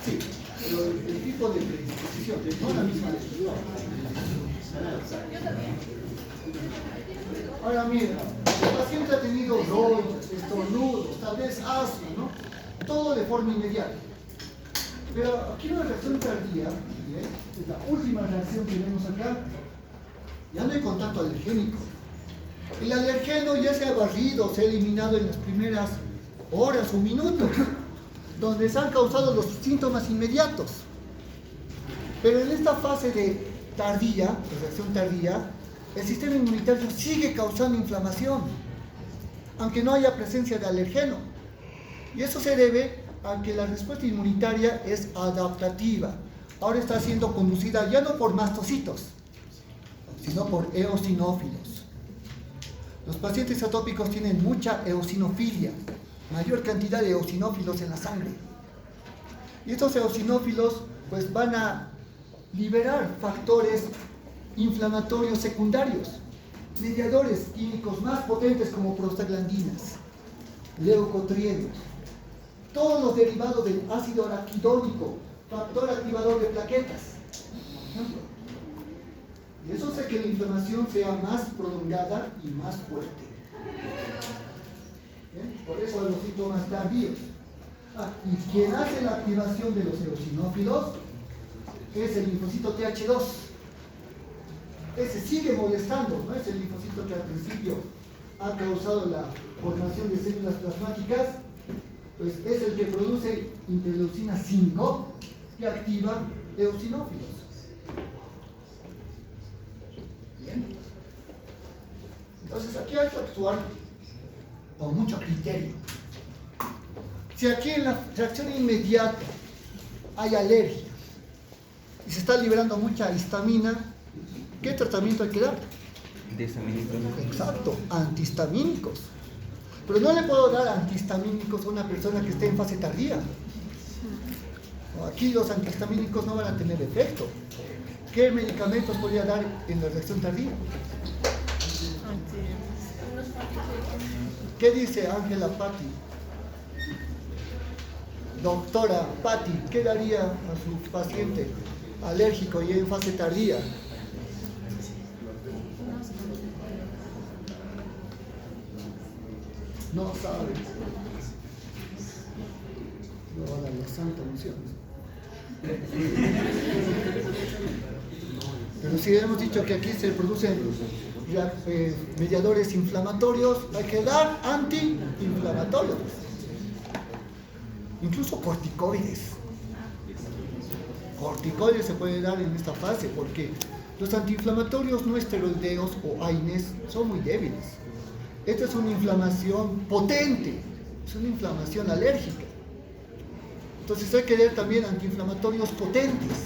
Sí, pero el tipo de predisposición, no la misma lectura. Ahora mira, el paciente ha tenido ronchas, estornudos, tal vez asma, ¿no? Todo de forma inmediata. Pero aquí una reacción tardía, ¿bien? Es la última reacción que vemos acá. Ya no hay contacto alergénico. El alergeno ya se ha barrido, se ha eliminado en las primeras horas o minutos, donde se han causado los síntomas inmediatos. Pero en esta fase de tardía, de reacción tardía, el sistema inmunitario sigue causando inflamación, aunque no haya presencia de alergeno. Y eso se debe a que la respuesta inmunitaria es adaptativa. Ahora está siendo conducida ya no por mastocitos, sino por eosinófilos. Los pacientes atópicos tienen mucha eosinofilia, mayor cantidad de eosinófilos en la sangre. Y estos eosinófilos pues van a liberar factores inflamatorios secundarios, mediadores químicos más potentes como prostaglandinas, leucotrienos, todos los derivados del ácido araquidónico, factor activador de plaquetas. Y eso hace que la inflamación sea más prolongada y más fuerte. ¿Bien? Por eso los síntomas tardíos. Y quien hace la activación de los eosinófilos es el linfocito TH2. Ese sigue molestando, no es el linfocito que al principio ha causado la formación de células plasmáticas, pues es el que produce interleucina 5 que activa eosinófilos. Bien. Entonces aquí hay que actuar con mucho criterio. Si aquí en la reacción inmediata hay alergia y se está liberando mucha histamina, ¿qué tratamiento hay que dar? Antihistamínicos. Exacto, antihistamínicos. Pero no le puedo dar antihistamínicos a una persona que esté en fase tardía. Aquí los antihistamínicos no van a tener efecto. ¿Qué medicamentos podría dar en la reacción tardía? ¿Qué dice Ángela Patti? Doctora Patti, ¿qué daría a su paciente alérgico y en fase tardía? No sabe. No va a dar la santa unción. Pero si hemos dicho que aquí se producen mediadores inflamatorios, hay que dar antiinflamatorios. Incluso corticoides. Corticoides se puede dar en esta fase porque los antiinflamatorios no esteroideos o AINES son muy débiles. Esta es una inflamación potente, es una inflamación alérgica. Entonces hay que dar también antiinflamatorios potentes.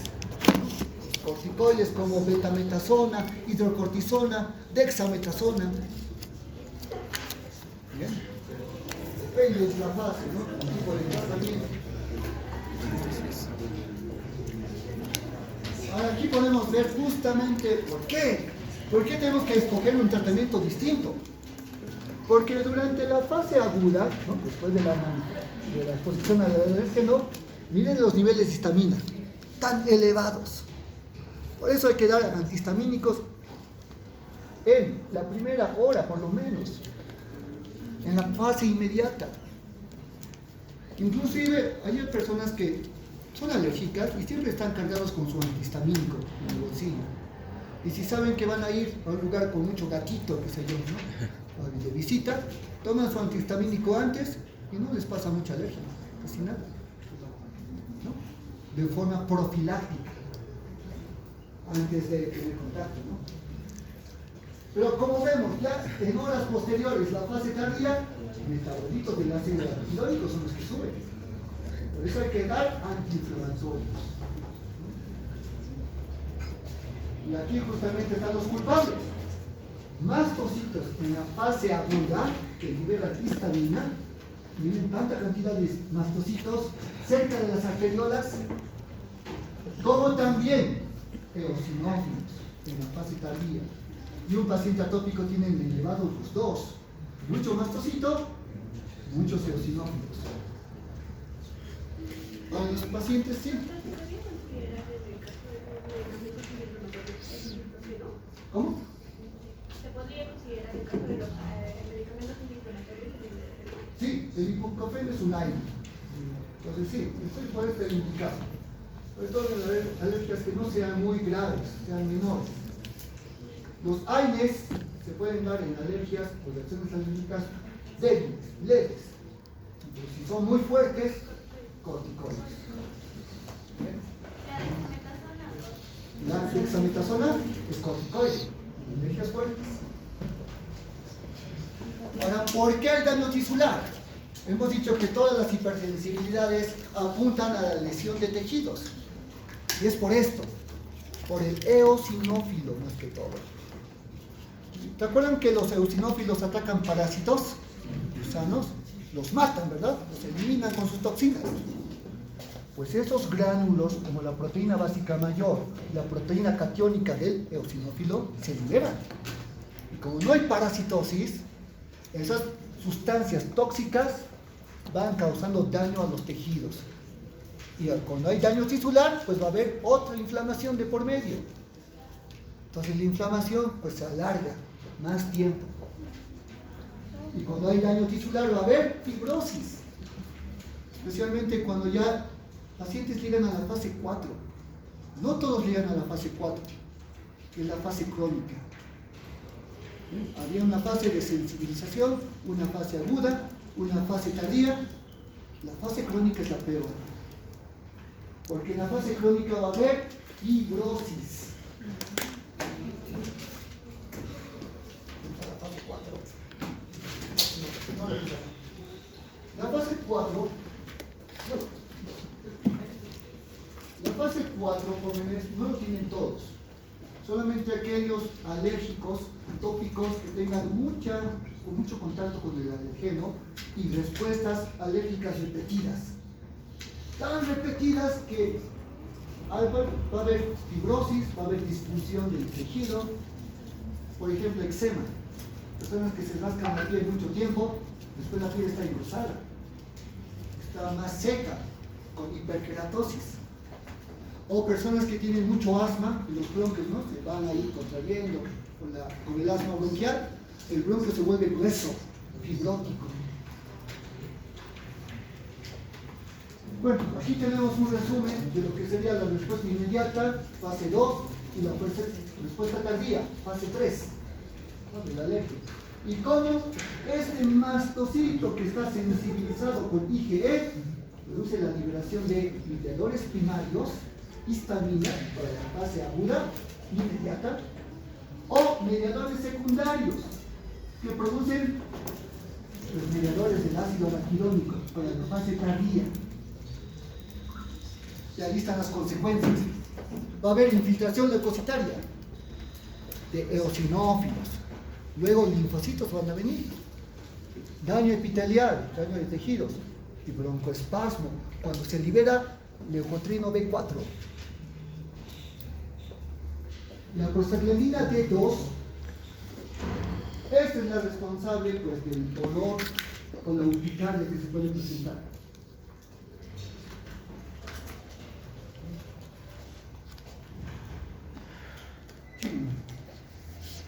Corticoides como betametasona, hidrocortisona, dexametasona. Bien. Depende de la fase, ¿no? El tipo de tratamiento. Ahora aquí podemos ver justamente por qué. ¿Por qué tenemos que escoger un tratamiento distinto? Porque durante la fase aguda, ¿no? Después de la exposición al alérgeno, miren los niveles de histamina, tan elevados. Por eso hay que dar antihistamínicos en la primera hora, por lo menos, en la fase inmediata. Inclusive hay personas que son alérgicas y siempre están cargados con su antihistamínico en el bolsillo. Y si saben que van a ir a un lugar con mucho gatito, qué sé yo, ¿no? O de visita, toman su antihistamínico antes y no les pasa mucha alergia, casi nada, ¿no? De forma profiláctica, antes de tener contacto, ¿no? Pero como vemos, ya en horas posteriores, la fase tardía, metabolitos del ácido araquidónico son los que suben. Por eso hay que dar antiinflamatorios. Y aquí justamente están los culpables. Mastocitos en la fase aguda que liberan histamina, miren tanta cantidad de mastocitos cerca de las arteriolas, como también eosinófilos en la fase tardía. Y un paciente atópico tiene elevados los dos, mucho mastocito, muchos eosinófilos. Para los pacientes sí. ¿Cómo? ¿Se podría considerar el caso de los medicamentos antiinflamatorios? Sí, el ibuprofeno es un AINE. Entonces sí, puede estar indicado. Sobre todo en alergias que no sean muy graves, sean menores. Los AINES se pueden dar en alergias o reacciones alérgicas débiles, leves. Pero si son muy fuertes, corticoides. La dexametasona es corticoide, alergias fuertes. Ahora, ¿por qué el daño tisular? Hemos dicho que todas las hipersensibilidades apuntan a la lesión de tejidos. Y es por esto, por el eosinófilo más que todo. ¿Te acuerdan que los eosinófilos atacan parásitos, gusanos? Los matan, ¿verdad? Los eliminan con sus toxinas. Pues esos gránulos, como la proteína básica mayor y la proteína catiónica del eosinófilo, se liberan. Y como no hay parasitosis, esas sustancias tóxicas van causando daño a los tejidos. Y cuando hay daño tisular, pues va a haber otra inflamación de por medio. Entonces la inflamación pues se alarga más tiempo. Y cuando hay daño tisular va a haber fibrosis. Especialmente cuando ya pacientes llegan a la fase 4. No todos llegan a la fase 4, que es la fase crónica. Había una fase de sensibilización, una fase aguda, una fase tardía. La fase crónica es la peor. Porque en la fase crónica va a haber fibrosis. La fase 4, la fase 4, jóvenes, no lo tienen todos. Solamente aquellos alérgicos, atópicos que tengan mucho contacto con el alergeno y respuestas alérgicas repetidas. Tan repetidas que va a haber fibrosis, va a haber disfunción del tejido. Por ejemplo, eczema. Personas que se rascan la piel mucho tiempo, después la piel está engrosada, está más seca, con hiperkeratosis. O personas que tienen mucho asma y los bronquios, ¿no?, se van a ir contrayendo con el asma bronquial, el bronquio se vuelve grueso, fibrótico. Bueno, aquí tenemos un resumen de lo que sería la respuesta inmediata, fase 2, y la respuesta tardía, fase 3, ¿no?, de la alergia. Y cómo este mastocito que está sensibilizado con IgE produce la liberación de mediadores primarios, histamina para la fase aguda, inmediata, o mediadores secundarios que producen los mediadores del ácido araquidónico para la fase tardía. Y ahí están las consecuencias. Va a haber infiltración leucocitaria de eosinófilos. Luego linfocitos van a venir. Daño epitelial, daño de tejidos. Y broncoespasmo, cuando se libera leucotrino B4. La prostaglandina D2 Esta es la responsable pues, del dolor con la urticaria que se puede presentar.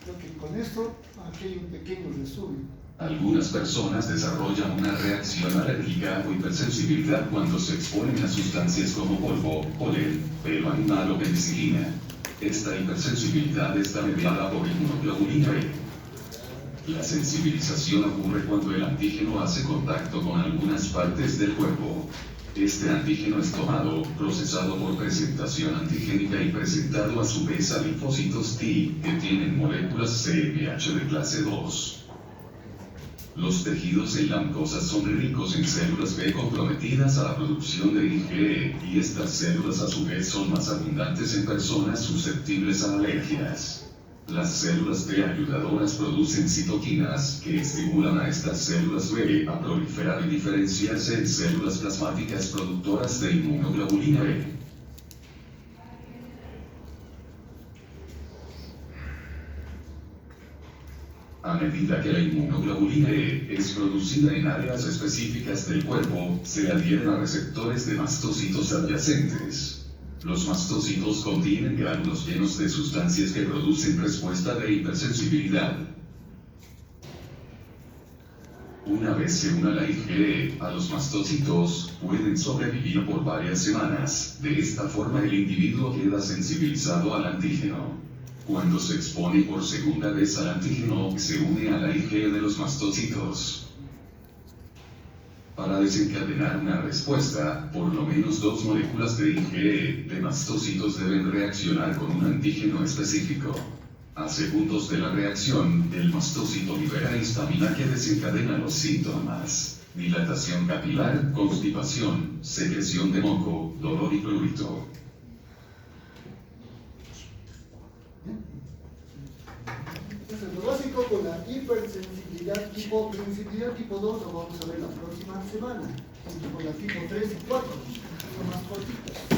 Creo que con esto aquí hay un pequeño resumen. Algunas personas desarrollan una reacción alérgica o hipersensibilidad cuando se exponen a sustancias como polvo, polen, pelo animal o penicilina. Esta hipersensibilidad está mediada por inmunoglobulina E. La sensibilización ocurre cuando el antígeno hace contacto con algunas partes del cuerpo. Este antígeno es tomado, procesado por presentación antigénica y presentado a su vez a linfocitos T, que tienen moléculas CMH de clase 2. Los tejidos en la mucosa son ricos en células B comprometidas a la producción de IgE, y estas células a su vez son más abundantes en personas susceptibles a alergias. Las células T ayudadoras producen citoquinas, que estimulan a estas células B a proliferar y diferenciarse en células plasmáticas productoras de inmunoglobulina E. A medida que la inmunoglobulina E es producida en áreas específicas del cuerpo, se adhieren a receptores de mastocitos adyacentes. Los mastocitos contienen gránulos llenos de sustancias que producen respuesta de hipersensibilidad. Una vez se una la IgE a los mastocitos, pueden sobrevivir por varias semanas. De esta forma el individuo queda sensibilizado al antígeno. Cuando se expone por segunda vez al antígeno, se une a la IgE de los mastocitos. Para desencadenar una respuesta, por lo menos 2 moléculas de IgE de mastocitos deben reaccionar con un antígeno específico. A segundos de la reacción, el mastocito libera histamina que desencadena los síntomas: dilatación capilar, constipación, secreción de moco, dolor y prurito. Eso es lo básico con la hipersensibilidad tipo 2, lo vamos a ver la próxima semana, junto con la tipo 3 y 4, son más cortitas.